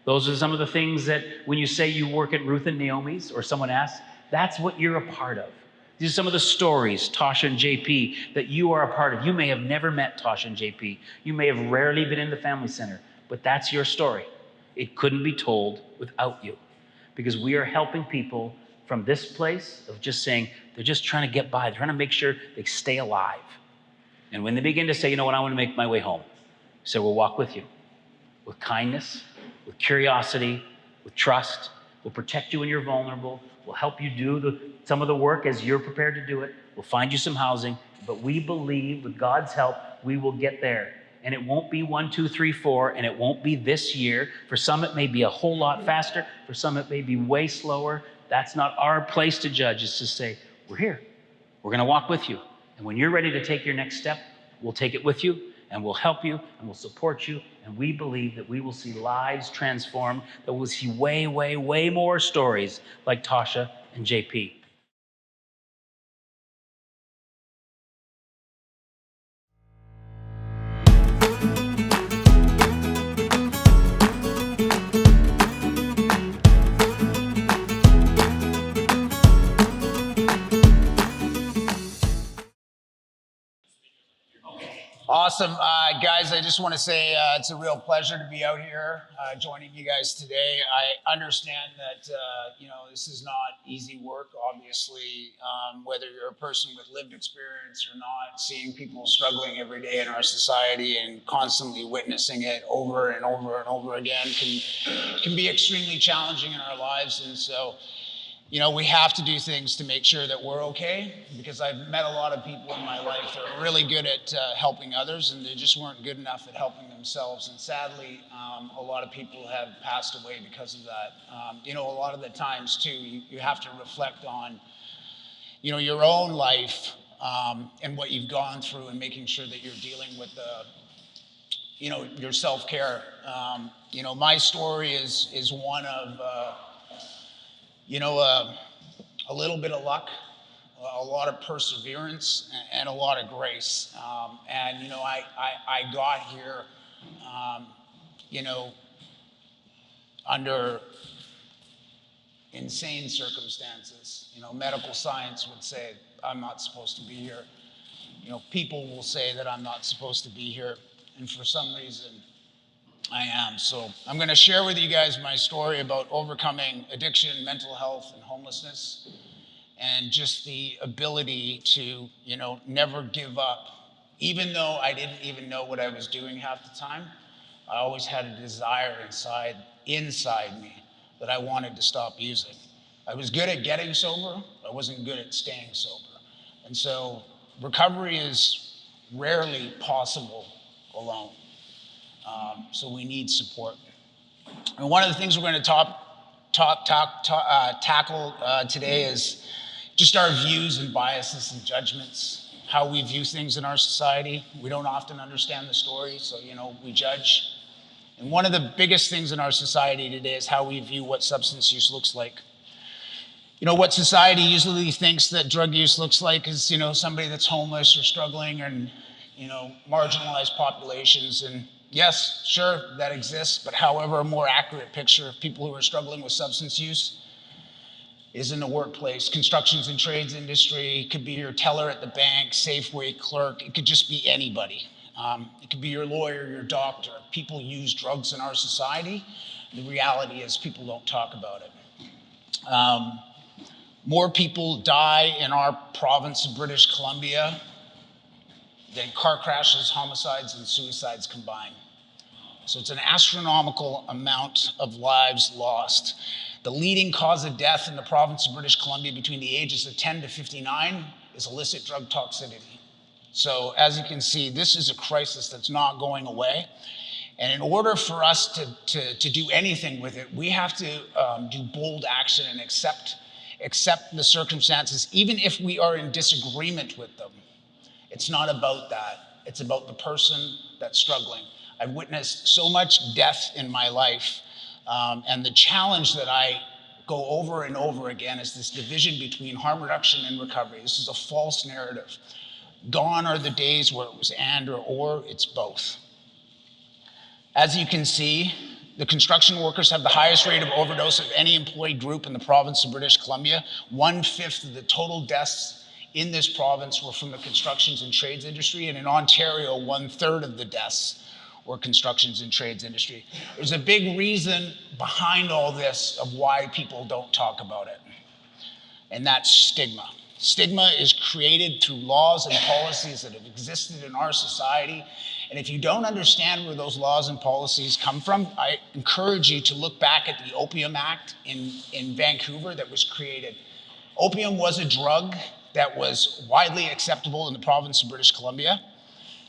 Those are some of the things that when you say you work at Ruth and Naomi's, or someone asks, that's what you're a part of. These are some of the stories, Tasha and JP, that you are a part of. You may have never met Tasha and JP. You may have rarely been in the family center, but that's your story. It couldn't be told without you, because we are helping people from this place of just saying, they're just trying to get by. They're trying to make sure they stay alive. And when they begin to say, you know what, I want to make my way home, so we'll walk with you with kindness, with curiosity, with trust. We'll protect you when you're vulnerable. We'll help you do some of the work as you're prepared to do it. We'll find you some housing. But we believe with God's help, we will get there. And it won't be 1, 2, 3, 4, and it won't be this year. For some, it may be a whole lot faster. For some, it may be way slower. That's not our place to judge. It's to say, we're here. We're going to walk with you. And when you're ready to take your next step, we'll take it with you, and we'll help you, and we'll support you. And we believe that we will see lives transformed, that we'll see way, way, way more stories like Tasha and JP. Awesome. Guys, I just want to say it's a real pleasure to be out here joining you guys today. I understand that, this is not easy work, obviously, whether you're a person with lived experience or not, seeing people struggling every day in our society and constantly witnessing it over and over and over again can be extremely challenging in our lives. And so, we have to do things to make sure that we're okay, because I've met a lot of people in my life that are really good at helping others, and they just weren't good enough at helping themselves. And sadly, a lot of people have passed away because of that. A lot of the times too, you have to reflect on, your own life and what you've gone through, and making sure that you're dealing with your self-care. My story is one of, a little bit of luck, a lot of perseverance, and a lot of grace. I got here, under insane circumstances. Medical science would say I'm not supposed to be here. People will say that I'm not supposed to be here. And for some reason, I am. So I'm going to share with you guys my story about overcoming addiction, mental health, and homelessness, and just the ability to, never give up. Even though I didn't even know what I was doing half the time, I always had a desire inside me that I wanted to stop using. I was good at getting sober. I wasn't good at staying sober. And so recovery is rarely possible alone. So we need support. And one of the things we're going to tackle today is just our views and biases and judgments, how we view things in our society. We don't often understand the story, so we judge. And one of the biggest things in our society today is how we view what substance use looks like. What society usually thinks that drug use looks like is, somebody that's homeless or struggling, and marginalized populations. And yes, sure, that exists, but however, a more accurate picture of people who are struggling with substance use is in the workplace. Constructions and trades industry, it could be your teller at the bank, Safeway clerk, it could just be anybody. It could be your lawyer, your doctor. People use drugs in our society. The reality is people don't talk about it. More people die in our province of British Columbia than car crashes, homicides, and suicides combined. So it's an astronomical amount of lives lost. The leading cause of death in the province of British Columbia between the ages of 10 to 59 is illicit drug toxicity. So as you can see, this is a crisis that's not going away. And in order for us to do anything with it, we have to do bold action and accept the circumstances, even if we are in disagreement with them. It's not about that. It's about the person that's struggling. I've witnessed so much death in my life, and the challenge that I go over and over again is this division between harm reduction and recovery. This is a false narrative. Gone are the days where it was and or, it's both. As you can see, the construction workers have the highest rate of overdose of any employee group in the province of British Columbia. 1/5 of the total deaths in this province were from the constructions and trades industry, and in Ontario, 1/3 of the deaths were constructions and trades industry. There's a big reason behind all this of why people don't talk about it, and that's stigma. Stigma is created through laws and policies that have existed in our society. And if you don't understand where those laws and policies come from, I encourage you to look back at the Opium Act in Vancouver that was created. Opium was a drug that was widely acceptable in the province of British Columbia.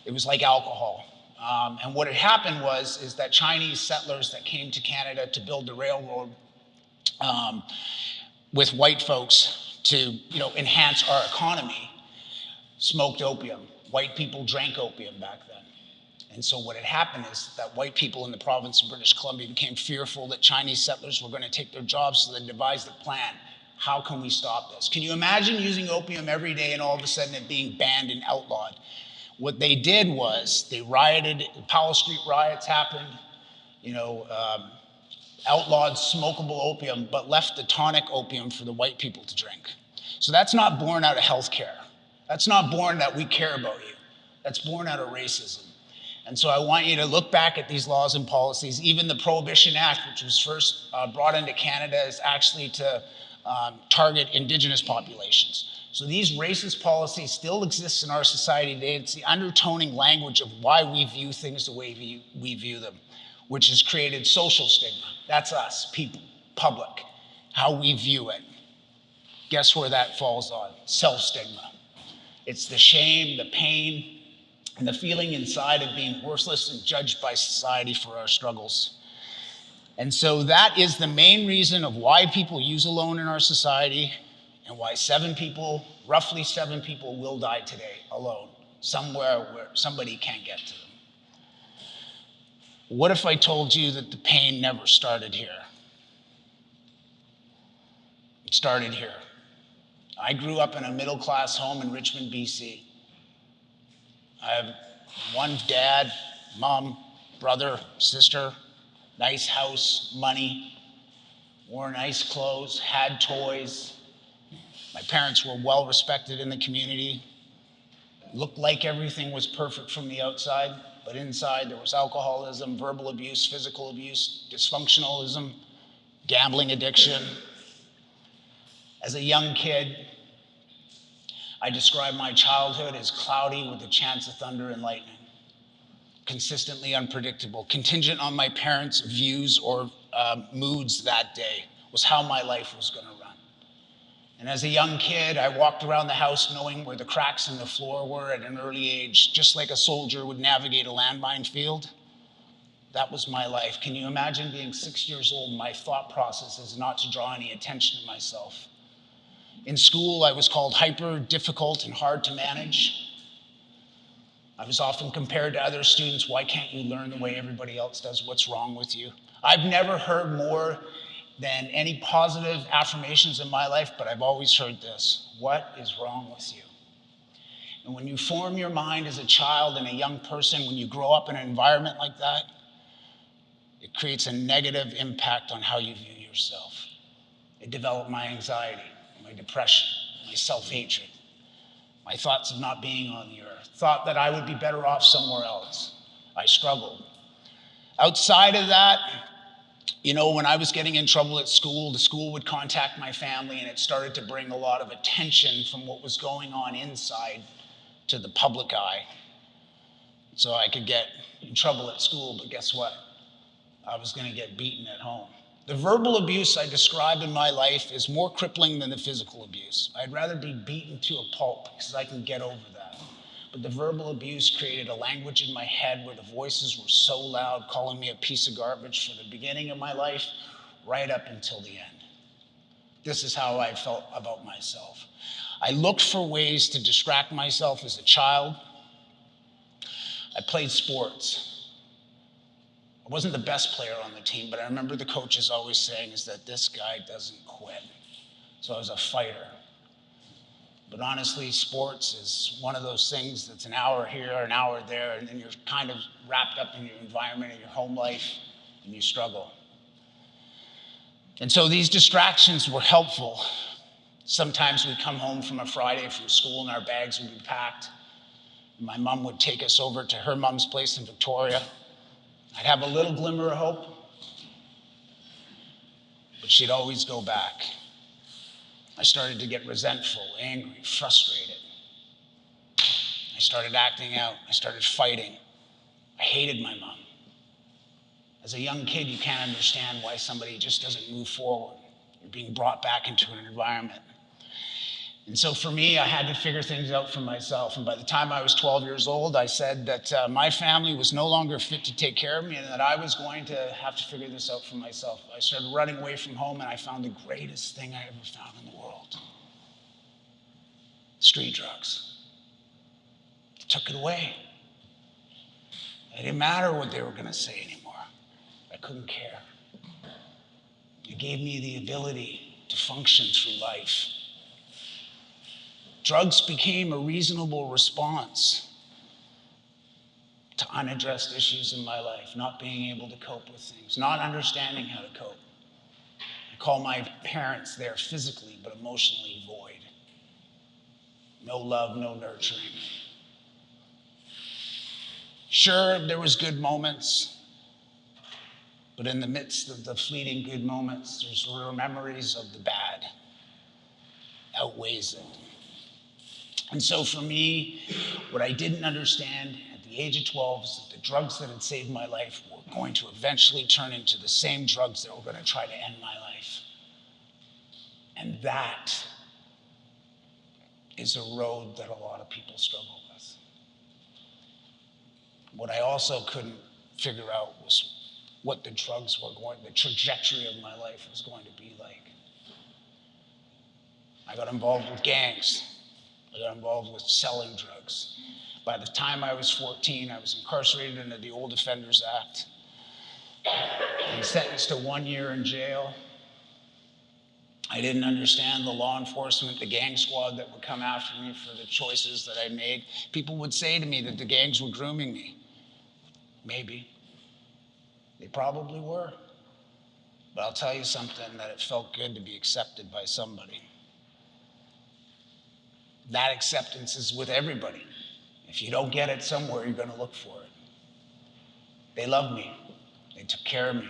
It was like alcohol. And what had happened is that Chinese settlers that came to Canada to build the railroad with white folks to enhance our economy, smoked opium. White people drank opium back then. And so what had happened is that white people in the province of British Columbia became fearful that Chinese settlers were going to take their jobs, so they devised a plan. How can we stop this? Can you imagine using opium every day and all of a sudden it being banned and outlawed? What they did was they rioted, Powell Street riots happened, outlawed smokable opium, but left the tonic opium for the white people to drink. So that's not born out of healthcare. That's not born that we care about you. That's born out of racism. And so I want you to look back at these laws and policies. Even the Prohibition Act, which was first brought into Canada, is actually to target Indigenous populations. So these racist policies still exist in our society today. It's the undertoning language of why we view things the way we view them, which has created social stigma. That's us, people, public, how we view it. Guess where that falls on? Self-stigma. It's the shame, the pain, and the feeling inside of being worthless and judged by society for our struggles. And so that is the main reason of why people use alone in our society, and why roughly seven people will die today alone, somewhere where somebody can't get to them. What if I told you that the pain never started here? It started here. I grew up in a middle-class home in Richmond, BC. I have one dad, mom, brother, sister, nice house, money, wore nice clothes, had toys. My parents were well respected in the community. Looked like everything was perfect from the outside, but inside there was alcoholism, verbal abuse, physical abuse, dysfunctionalism, gambling addiction. As a young kid, I describe my childhood as cloudy with a chance of thunder and lightning, consistently unpredictable, contingent on my parents' views or moods that day was how my life was going to run. And as a young kid, I walked around the house knowing where the cracks in the floor were at an early age, just like a soldier would navigate a landmine field. That was my life. Can you imagine being 6 years old? My thought process is not to draw any attention to myself. In school, I was called hyper, difficult, and hard to manage. I was often compared to other students. Why can't you learn the way everybody else does? What's wrong with you? I've never heard more than any positive affirmations in my life, but I've always heard this: what is wrong with you? And when you form your mind as a child and a young person, when you grow up in an environment like that, it creates a negative impact on how you view yourself. It developed my anxiety, my depression, my self-hatred, my thoughts of not being on the earth, thought that I would be better off somewhere else. I struggled. Outside of that, when I was getting in trouble at school, the school would contact my family, and it started to bring a lot of attention from what was going on inside to the public eye. So I could get in trouble at school, but guess what? I was going to get beaten at home. The verbal abuse I describe in my life is more crippling than the physical abuse. I'd rather be beaten to a pulp because I can get over that. But the verbal abuse created a language in my head where the voices were so loud, calling me a piece of garbage from the beginning of my life right up until the end. This is how I felt about myself. I looked for ways to distract myself as a child. I played sports. I wasn't the best player on the team, but I remember the coaches always saying is that this guy doesn't quit. So I was a fighter. But honestly, sports is one of those things that's an hour here, an hour there, and then you're kind of wrapped up in your environment and your home life, and you struggle. And so these distractions were helpful. Sometimes we'd come home from a Friday from school and our bags would be packed. My mom would take us over to her mom's place in Victoria. I'd have a little glimmer of hope, but she'd always go back. I started to get resentful, angry, frustrated. I started acting out. I started fighting. I hated my mom. As a young kid, you can't understand why somebody just doesn't move forward. You're being brought back into an environment. And so for me, I had to figure things out for myself. And by the time I was 12 years old, I said that my family was no longer fit to take care of me and that I was going to have to figure this out for myself. I started running away from home, and I found the greatest thing I ever found in the world: street drugs. They took it away. It didn't matter what they were going to say anymore. I couldn't care. It gave me the ability to function through life. Drugs became a reasonable response to unaddressed issues in my life, not being able to cope with things, not understanding how to cope. I call my parents there physically, but emotionally void. No love, no nurturing. Sure, there was good moments, but in the midst of the fleeting good moments, there's memories of the bad. Outweighs it. And so for me, what I didn't understand at the age of 12 is that the drugs that had saved my life were going to eventually turn into the same drugs that were going to try to end my life. And that is a road that a lot of people struggle with. What I also couldn't figure out was what the trajectory of my life was going to be like. I got involved with gangs. I got involved with selling drugs. By the time I was 14, I was incarcerated under the Old Offenders Act and sentenced to 1 year in jail. I didn't understand the law enforcement, the gang squad that would come after me for the choices that I made. People would say to me that the gangs were grooming me. Maybe. They probably were. But I'll tell you something, that it felt good to be accepted by somebody. That acceptance is with everybody. If you don't get it somewhere, you're going to look for it. They loved me. They took care of me.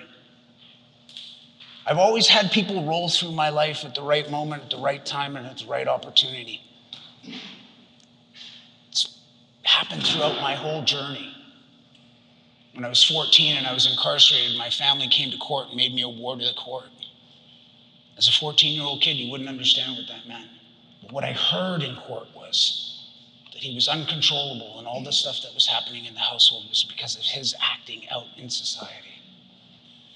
I've always had people roll through my life at the right moment, at the right time, and at the right opportunity. It's happened throughout my whole journey. When I was 14 and I was incarcerated, my family came to court and made me a ward of the court. As a 14-year-old kid, you wouldn't understand what that meant. But what I heard in court was that he was uncontrollable, and all the stuff that was happening in the household was because of his acting out in society.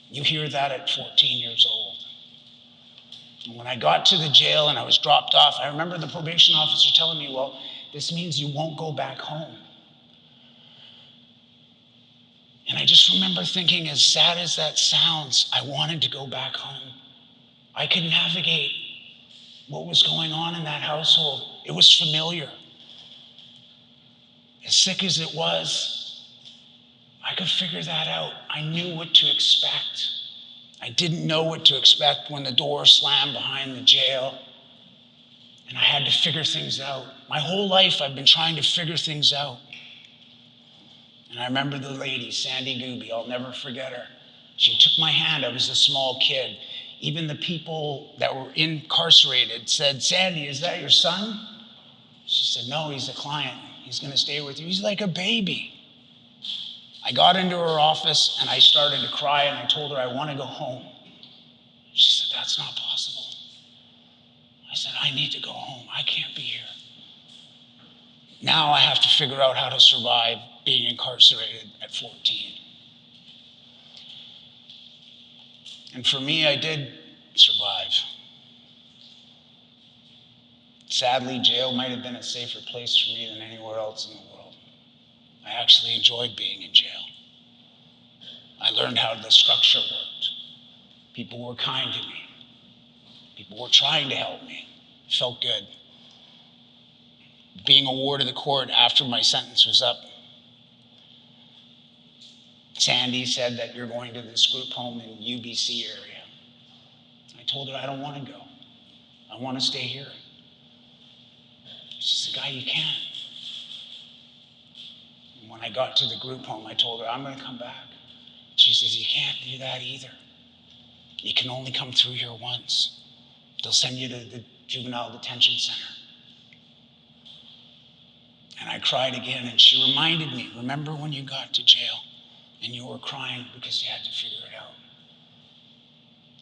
You hear that at 14 years old. And when I got to the jail and I was dropped off, I remember the probation officer telling me, well, this means you won't go back home. And I just remember thinking, as sad as that sounds, I wanted to go back home. I could navigate what was going on in that household. It was familiar. As sick as it was, I could figure that out. I knew what to expect. I didn't know what to expect when the door slammed behind the jail, and I had to figure things out. My whole life, I've been trying to figure things out. And I remember the lady, Sandy Gooby, I'll never forget her. She took my hand, I was a small kid. Even the people that were incarcerated said, "Sandy, is that your son?" She said, "No, he's a client. He's gonna stay with you. He's like a baby." I got into her office and I started to cry and I told her I want to go home. She said, "That's not possible." I said, "I need to go home. I can't be here. Now I have to figure out how to survive being incarcerated at 14. And for me, I did survive. Sadly, jail might have been a safer place for me than anywhere else in the world. I actually enjoyed being in jail. I learned how the structure worked. People were kind to me. People were trying to help me. It felt good. Being a ward of the court after my sentence was up, Sandy said that you're going to this group home in UBC area. I told her I don't want to go. I want to stay here. She said, "Guy, you can't." And when I got to the group home, I told her I'm going to come back. She says, "You can't do that either. You can only come through here once. They'll send you to the juvenile detention center." And I cried again, and she reminded me, "Remember when you got to jail and you were crying because you had to figure it out?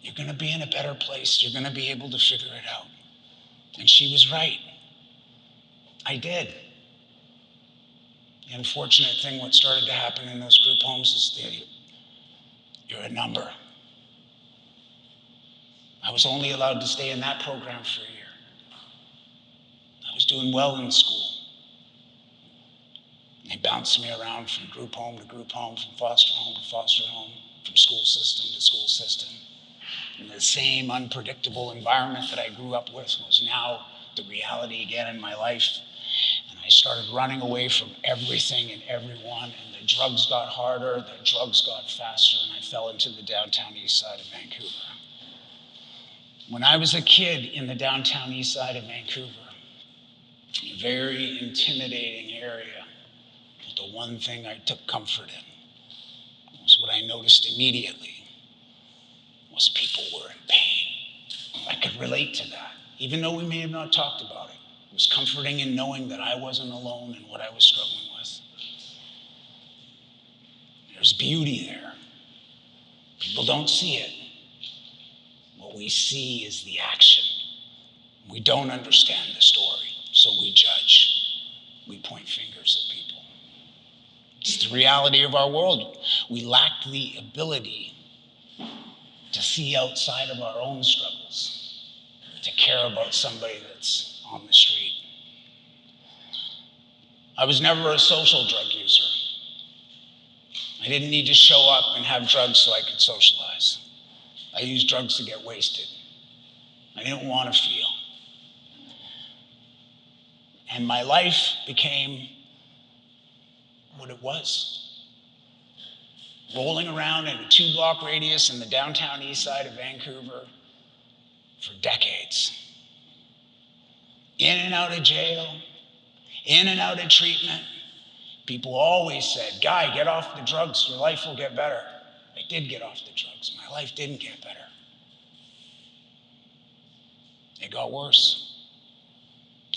You're going to be in a better place. You're going to be able to figure it out." And she was right. I did. The unfortunate thing, what started to happen in those group homes is you're a number. I was only allowed to stay in that program for a year. I was doing well in school. They bounced me around from group home to group home, from foster home to foster home, from school system to school system. And the same unpredictable environment that I grew up with was now the reality again in my life. And I started running away from everything and everyone, and the drugs got harder, the drugs got faster, and I fell into the downtown east side of Vancouver. When I was a kid in the downtown east side of Vancouver, a very intimidating area, the one thing I took comfort in was what I noticed immediately was people were in pain. I could relate to that, even though we may have not talked about it. It was comforting in knowing that I wasn't alone in what I was struggling with. There's beauty there. People don't see it. What we see is the action. We don't understand the story, so we judge. We point fingers at people. It's the reality of our world. We lack the ability to see outside of our own struggles, to care about somebody that's on the street. I was never a social drug user. I didn't need to show up and have drugs so I could socialize. I used drugs to get wasted. I didn't want to feel. And my life became what it was. Rolling around in a 2-block radius in the downtown east side of Vancouver for decades. In and out of jail, in and out of treatment. People always said, "Guy, get off the drugs, your life will get better." I did get off the drugs. My life didn't get better. It got worse.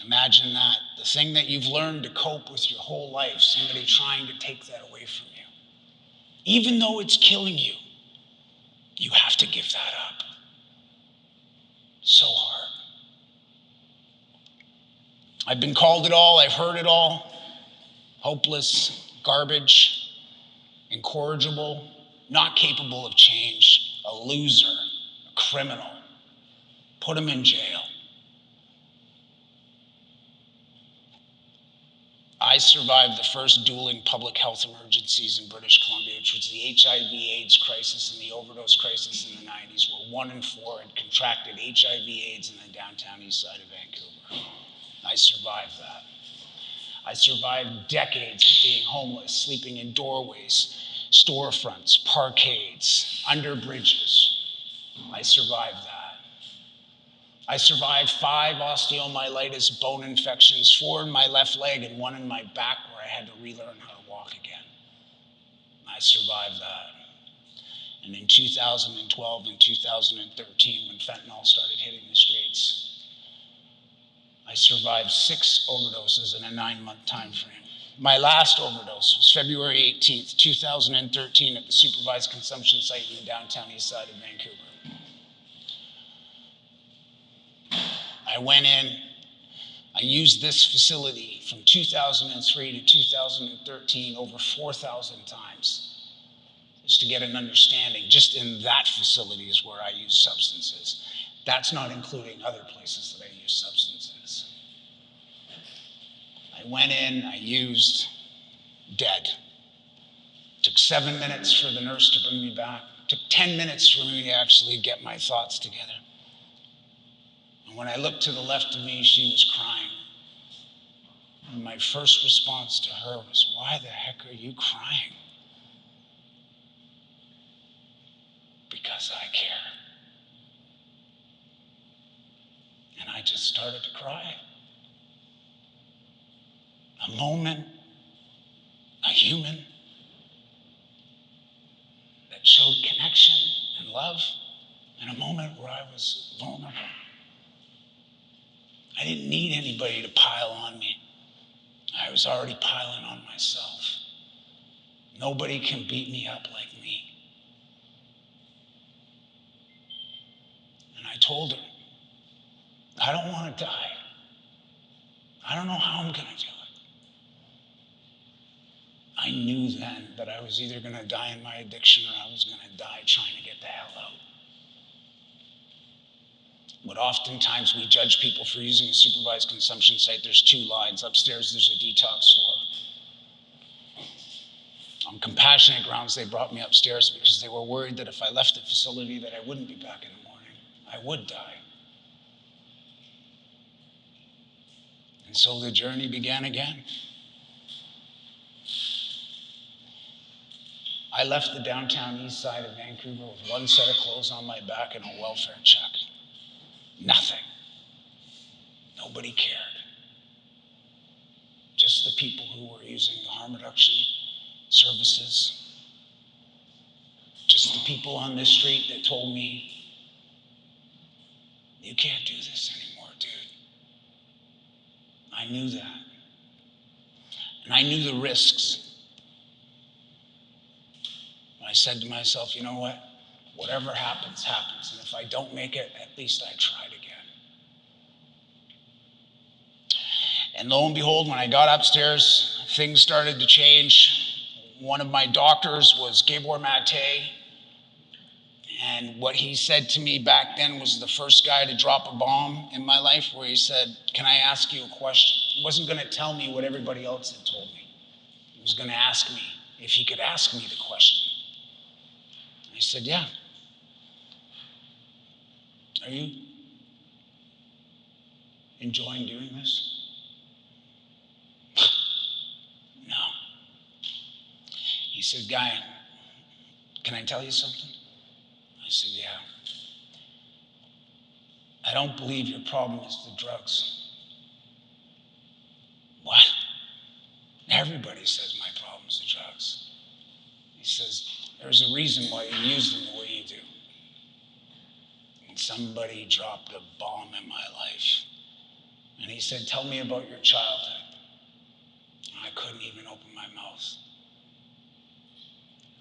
Imagine that. The thing that you've learned to cope with your whole life, somebody trying to take that away from you. Even though it's killing you, you have to give that up. So hard. I've been called it all. I've heard it all. Hopeless, garbage, incorrigible, not capable of change, a loser, a criminal. Put him in jail. I survived the first dueling public health emergencies in British Columbia, which was the HIV/AIDS crisis and the overdose crisis in the 90s, where 1 in 4 had contracted HIV/AIDS in the downtown east side of Vancouver. I survived that. I survived decades of being homeless, sleeping in doorways, storefronts, parkades, under bridges. I survived that. I survived 5 osteomyelitis bone infections, 4 in my left leg and 1 in my back, where I had to relearn how to walk again. I survived that. And in 2012 and 2013, when fentanyl started hitting the streets, I survived 6 overdoses in a 9-month time frame. My last overdose was February 18th, 2013 at the supervised consumption site in the downtown east side of Vancouver. I went in, I used this facility from 2003 to 2013 over 4,000 times. Just to get an understanding, just in that facility is where I use substances. That's not including other places that I use substances. I went in, I used, dead. Took 7 minutes for the nurse to bring me back. Took 10 minutes for me to actually get my thoughts together. And when I looked to the left of me, she was crying. And my first response to her was, "Why the heck are you crying?" Because I care. And I just started to cry. A moment, a human that showed connection and love, and a moment where I was vulnerable. I didn't need anybody to pile on me. I was already piling on myself. Nobody can beat me up like me. I told her, I don't want to die. I don't know how I'm going to do it. I knew then that I was either going to die in my addiction or I was going to die trying to get the hell out. But oftentimes we judge people for using a supervised consumption site. There's 2 lines. Upstairs, there's a detox floor. On compassionate grounds, they brought me upstairs because they were worried that if I left the facility that I wouldn't be back in the morning. I would die. And so the journey began again. I left the downtown east side of Vancouver with 1 set of clothes on my back and a welfare check. Nothing. Nobody cared. Just the people who were using the harm reduction services. Just the people on this street that told me, "You can't do this anymore, dude." I knew that. And I knew the risks. I said to myself, you know what? Whatever happens, happens. And if I don't make it, at least I tried again. And lo and behold, when I got upstairs, things started to change. One of my doctors was Gabor Mate. And what he said to me back then was the first guy to drop a bomb in my life, where he said, "Can I ask you a question?" He wasn't going to tell me what everybody else had told me. He was going to ask me if he could ask me the question. I said, "Yeah. Are you enjoying doing this?" "No." He said, "Guy, can I tell you something?" I said, "Yeah. I don't believe your problem is the drugs." "What?" "Everybody says my problem is the drugs." He says, "There's a reason why you use them the way you do. And somebody dropped a bomb in my life." And he said, "Tell me about your childhood." I couldn't even open my mouth.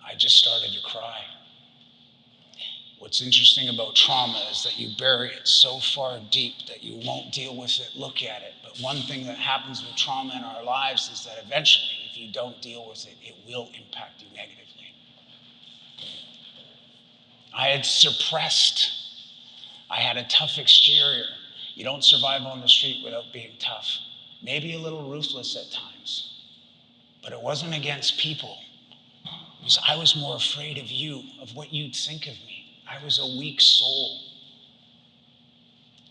I just started to cry. What's interesting about trauma is that you bury it so far deep that you won't deal with it, look at it. But one thing that happens with trauma in our lives is that eventually, if you don't deal with it, it will impact you negatively. I had suppressed. I had a tough exterior. You don't survive on the street without being tough. Maybe a little ruthless at times. But it wasn't against people. Because I was more afraid of you, of what you'd think of me. I was a weak soul.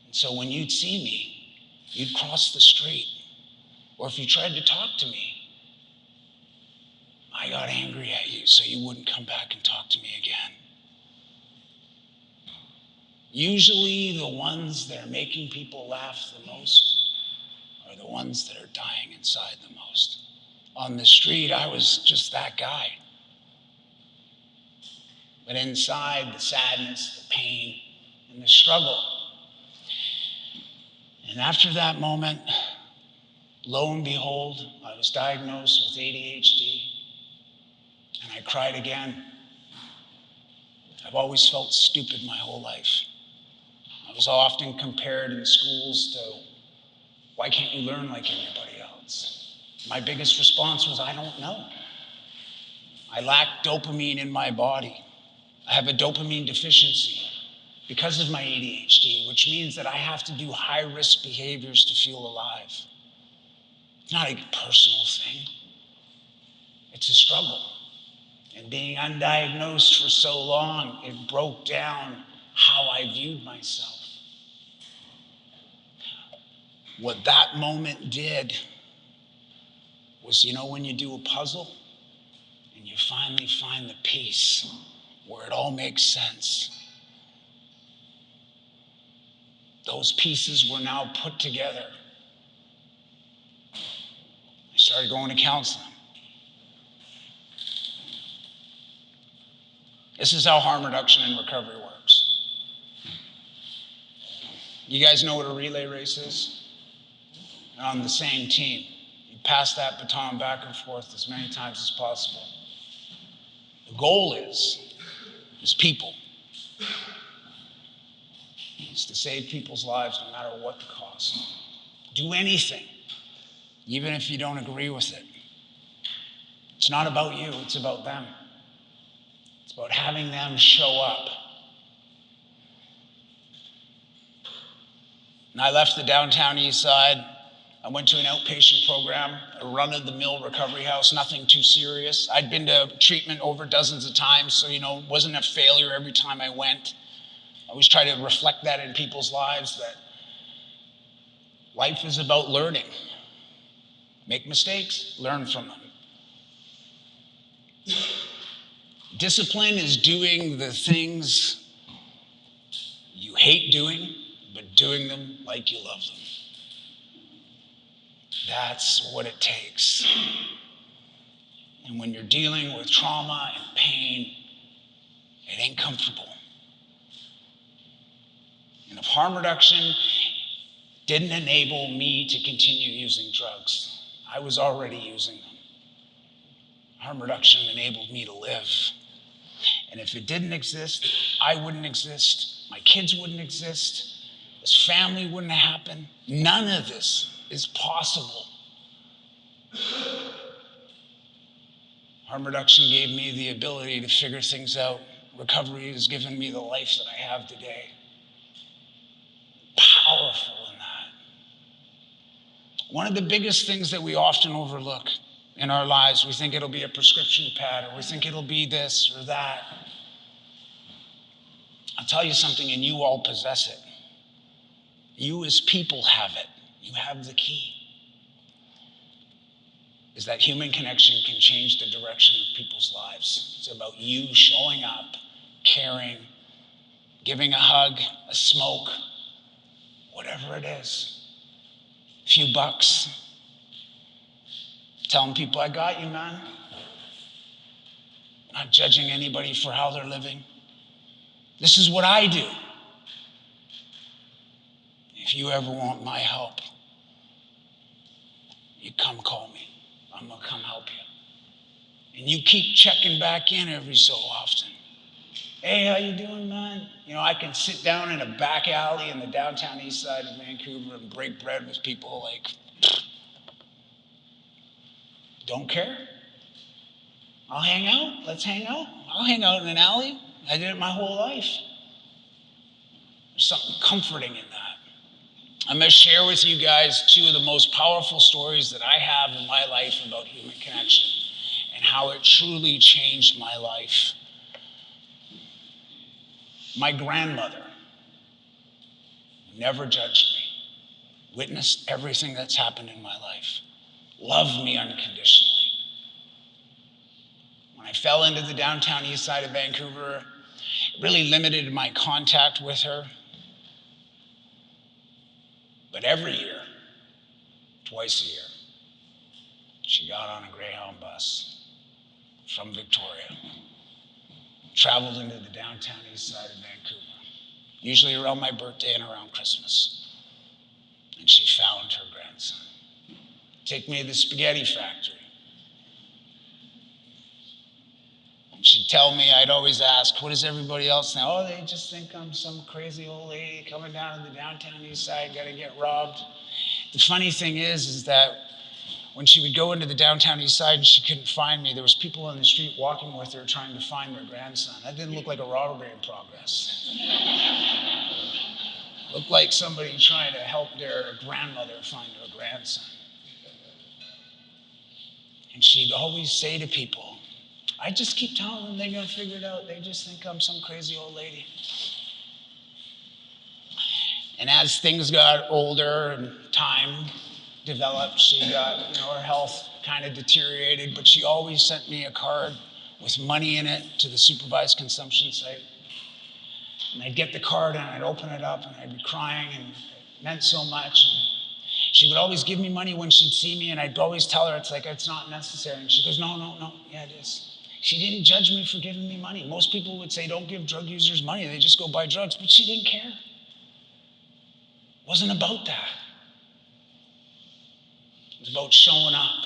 And so when you'd see me, you'd cross the street Or if you tried to talk to me, I got angry at you so you wouldn't come back and talk to me again. Usually the ones that are making people laugh the most are the ones that are dying inside the most. On the street, I was just that guy. But inside, the sadness, the pain, and the struggle. And after that moment, lo and behold, I was diagnosed with ADHD, and I cried again. I've always felt stupid my whole life. I was often compared in schools to, why can't you learn like everybody else? My biggest response was, I don't know. I lack dopamine in my body. I have a dopamine deficiency because of my ADHD, which means that I have to do high-risk behaviors to feel alive. It's not a personal thing. It's a struggle. And being undiagnosed for so long, it broke down how I viewed myself. What that moment did was, when you do a puzzle and you finally find the piece where it all makes sense. Those pieces were now put together. I started going to counseling. This is how harm reduction and recovery works. You guys know what a relay race is? You're on the same team. You pass that baton back and forth as many times as possible. The goal is people. It's to save people's lives no matter what the cost. Do anything, even if you don't agree with it. It's not about you, it's about them. It's about having them show up. And I left the downtown east side. I went to an outpatient program, a run-of-the-mill recovery house, nothing too serious. I'd been to treatment over dozens of times, so, it wasn't a failure every time I went. I always try to reflect that in people's lives, that life is about learning. Make mistakes, learn from them. Discipline is doing the things you hate doing, but doing them like you love them. That's what it takes. And when you're dealing with trauma and pain, it ain't comfortable. And if harm reduction didn't enable me to continue using drugs, I was already using them. Harm reduction enabled me to live. And if it didn't exist, I wouldn't exist. My kids wouldn't exist. This family wouldn't happen. None of this is possible. Harm reduction gave me the ability to figure things out. Recovery has given me the life that I have today. Powerful in that. One of the biggest things that we often overlook in our lives, we think it'll be a prescription pad, or we think it'll be this or that. I'll tell you something, and you all possess it. You as people have it. You have the key. Is that human connection can change the direction of people's lives. It's about you showing up, caring, giving a hug, a smoke, whatever it is. A few bucks. Telling people, I got you, man. Not judging anybody for how they're living. This is what I do. If you ever want my help, you come call me. I'm gonna come help you. And you keep checking back in every so often. Hey, how you doing, man? I can sit down in a back alley in the downtown east side of Vancouver and break bread with people like, don't care. I'll hang out. Let's hang out. I'll hang out in an alley. I did it my whole life. There's something comforting in that. I'm going to share with you guys two of the most powerful stories that I have in my life about human connection and how it truly changed my life. My grandmother never judged me, witnessed everything that's happened in my life. loved me unconditionally. When I fell into the downtown east side of Vancouver, it really limited my contact with her. But every year, twice a year, she got on a Greyhound bus from Victoria, traveled into the downtown east side of Vancouver, usually around my birthday and around Christmas. And she found her grandson. Take me to the spaghetti factory. And she'd tell me, I'd always ask, what does everybody else think? Oh, they just think I'm some crazy old lady coming down to the downtown east side, gotta get robbed. The funny thing is that when she would go into the downtown east side and she couldn't find me, there was people on the street walking with her trying to find their grandson. That didn't look like a robbery in progress. It looked like somebody trying to help their grandmother find her grandson. And she'd always say to people, I just keep telling them they're gonna figure it out. They just think I'm some crazy old lady. And as things got older and time developed, she got, her health kind of deteriorated, but she always sent me a card with money in it to the supervised consumption site. And I'd get the card and I'd open it up and I'd be crying, and it meant so much. And she would always give me money when she'd see me, and I'd always tell her, it's not necessary. And she goes, no, yeah, it is. She didn't judge me for giving me money. Most people would say, don't give drug users money, they just go buy drugs, but she didn't care. It wasn't about that. It was about showing up.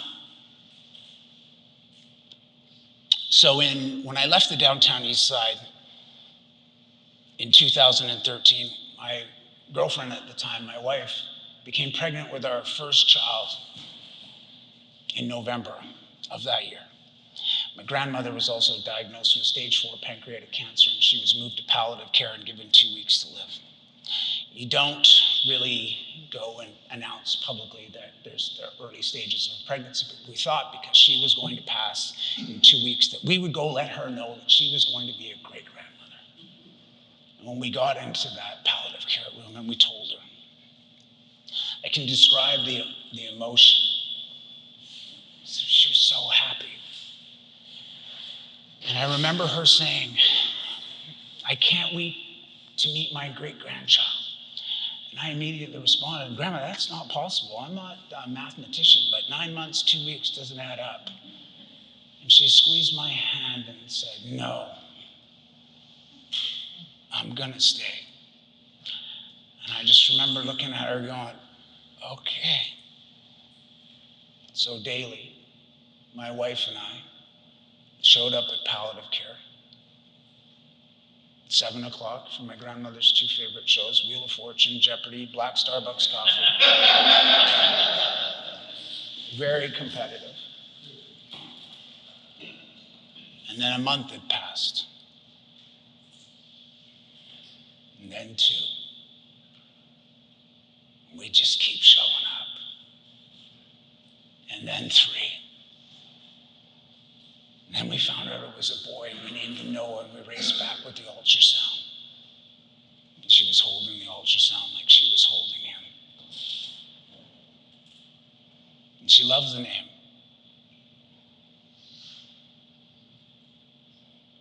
So when I left the downtown east side in 2013, my girlfriend at the time, my wife, became pregnant with our first child in November of that year. My grandmother was also diagnosed with stage 4 pancreatic cancer, and she was moved to palliative care and given 2 weeks to live. You don't really go and announce publicly that there's the early stages of pregnancy, but we thought because she was going to pass in 2 weeks that we would go let her know that she was going to be a great-grandmother. And when we got into that palliative care room and we told her, I can describe the emotion. She was so happy. And I remember her saying, I can't wait to meet my great-grandchild. And I immediately responded, Grandma, that's not possible. I'm not a mathematician, but 9 months, 2 weeks doesn't add up. And she squeezed my hand and said, no, I'm gonna stay. And I just remember looking at her going, okay. So daily, my wife and I showed up at palliative care. 7 o'clock for my grandmother's 2 favorite shows, Wheel of Fortune, Jeopardy, Black Starbucks coffee. Very competitive. And then a month had passed. And then 2. We just keep showing up. And then 3. And then we found out it was a boy, and we named him Noah, and we raced back with the ultrasound. And she was holding the ultrasound like she was holding him. And she loves the name.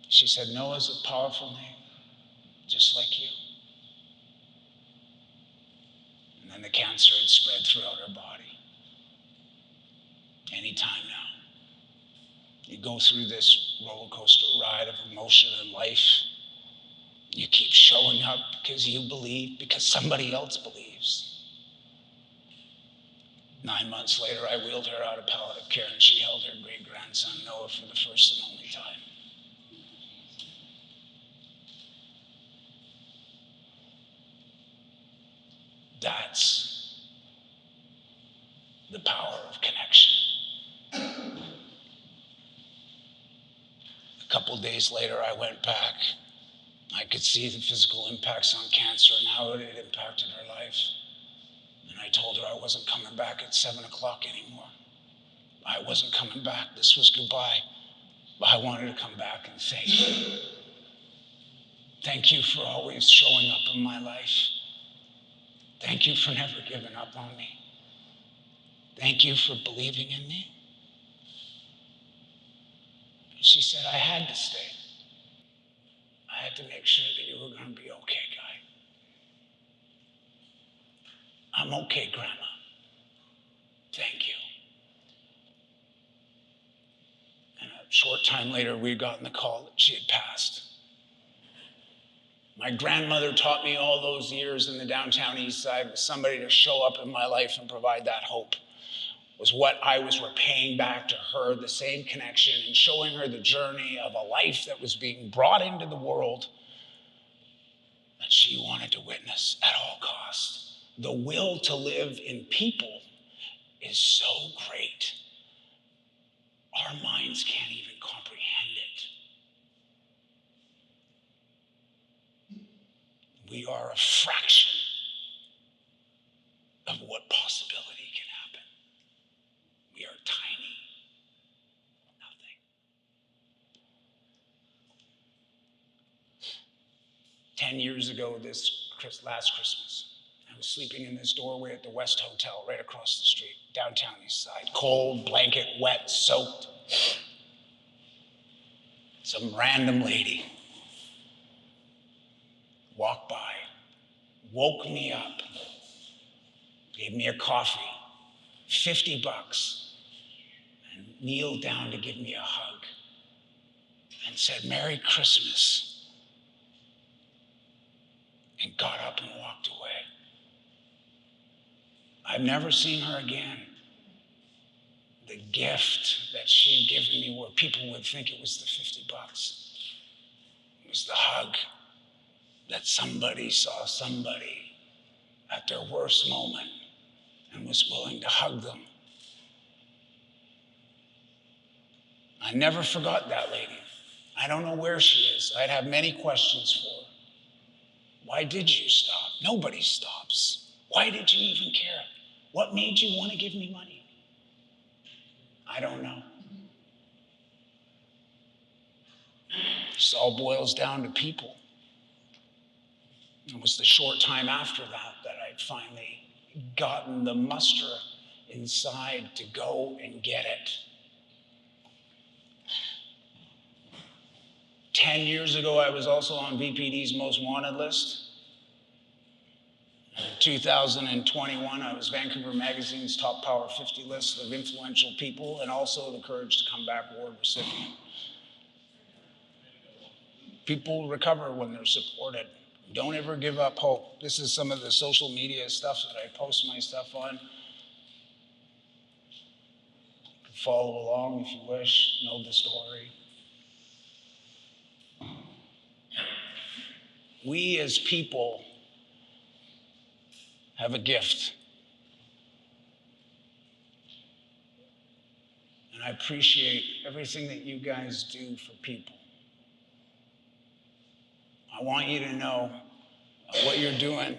She said, Noah's a powerful name, just like you. And then the cancer had spread throughout her body. Anytime now. You go through this roller coaster ride of emotion and life. You keep showing up because you believe, because somebody else believes. 9 months later, I wheeled her out of palliative care, and she held her great-grandson Noah for the first and only time. That's the power of connection. A couple days later, I went back. I could see the physical impacts on cancer and how it had impacted her life. And I told her I wasn't coming back at 7 o'clock anymore. I wasn't coming back. This was goodbye. But I wanted to come back and say, thank you for always showing up in my life. Thank you for never giving up on me. Thank you for believing in me. And she said, I had to stay. I had to make sure that you were going to be okay, Guy. I'm okay, Grandma. Thank you. And a short time later, we got gotten the call that she had passed. My grandmother taught me all those years in the downtown east side was somebody to show up in my life and provide that hope. Was what I was repaying back to her, the same connection, and showing her the journey of a life that was being brought into the world that she wanted to witness at all costs. The will to live in people is so great. Our minds can't even comprehend it. We are a fraction of what possibility can happen. We are tiny. Nothing. 10 years ago, this last Christmas, I was sleeping in this doorway at the West Hotel right across the street, downtown east side. Cold, blanket, wet, soaked. Some random lady walked by, woke me up, gave me a coffee, $50, and kneeled down to give me a hug and said, Merry Christmas, and got up and walked away. I've never seen her again. The gift that she'd given me where people would think it was the $50. It was the hug that somebody saw somebody at their worst moment and was willing to hug them. I never forgot that lady. I don't know where she is. I'd have many questions for her. Why did you stop? Nobody stops. Why did you even care? What made you want to give me money? I don't know. This all boils down to people. It was the short time after that that I'd finally gotten the muster inside to go and get it. 10 years ago, I was also on VPD's most wanted list. In 2021, I was Vancouver Magazine's top Power 50 list of influential people, and also the Courage to Come Back award recipient. People recover when they're supported. Don't ever give up hope. This is some of the social media stuff that I post my stuff on. You can follow along if you wish, know the story. We as people have a gift. And I appreciate everything that you guys do for people. I want you to know what you're doing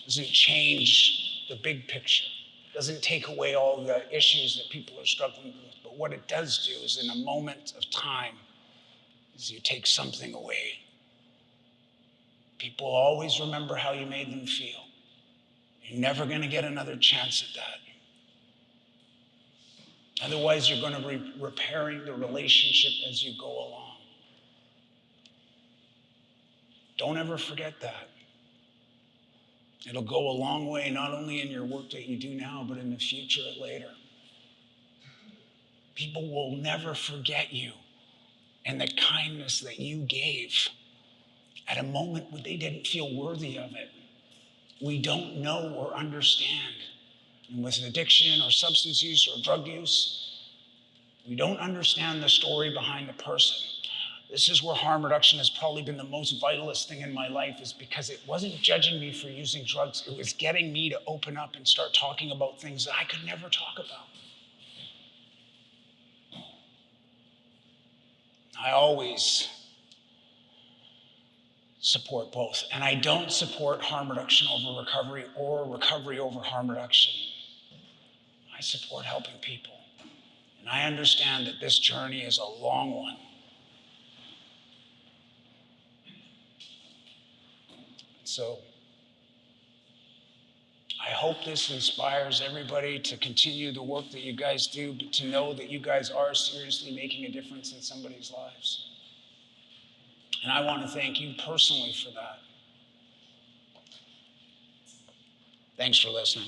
doesn't change the big picture. Doesn't take away all the issues that people are struggling with. But what it does do is in a moment of time is you take something away. People always remember how you made them feel. You're never going to get another chance at that. Otherwise, you're going to be repairing the relationship as you go along. Don't ever forget that. It'll go a long way, not only in your work that you do now, but in the future and later. People will never forget you and the kindness that you gave at a moment when they didn't feel worthy of it. We don't know or understand. And with addiction or substance use or drug use, we don't understand the story behind the person. This is where harm reduction has probably been the most vitalist thing in my life, is because it wasn't judging me for using drugs. It was getting me to open up and start talking about things that I could never talk about. I always support both. And I don't support harm reduction over recovery or recovery over harm reduction. I support helping people. And I understand that this journey is a long one. So I hope this inspires everybody to continue the work that you guys do, but to know that you guys are seriously making a difference in somebody's lives. And I want to thank you personally for that. Thanks for listening.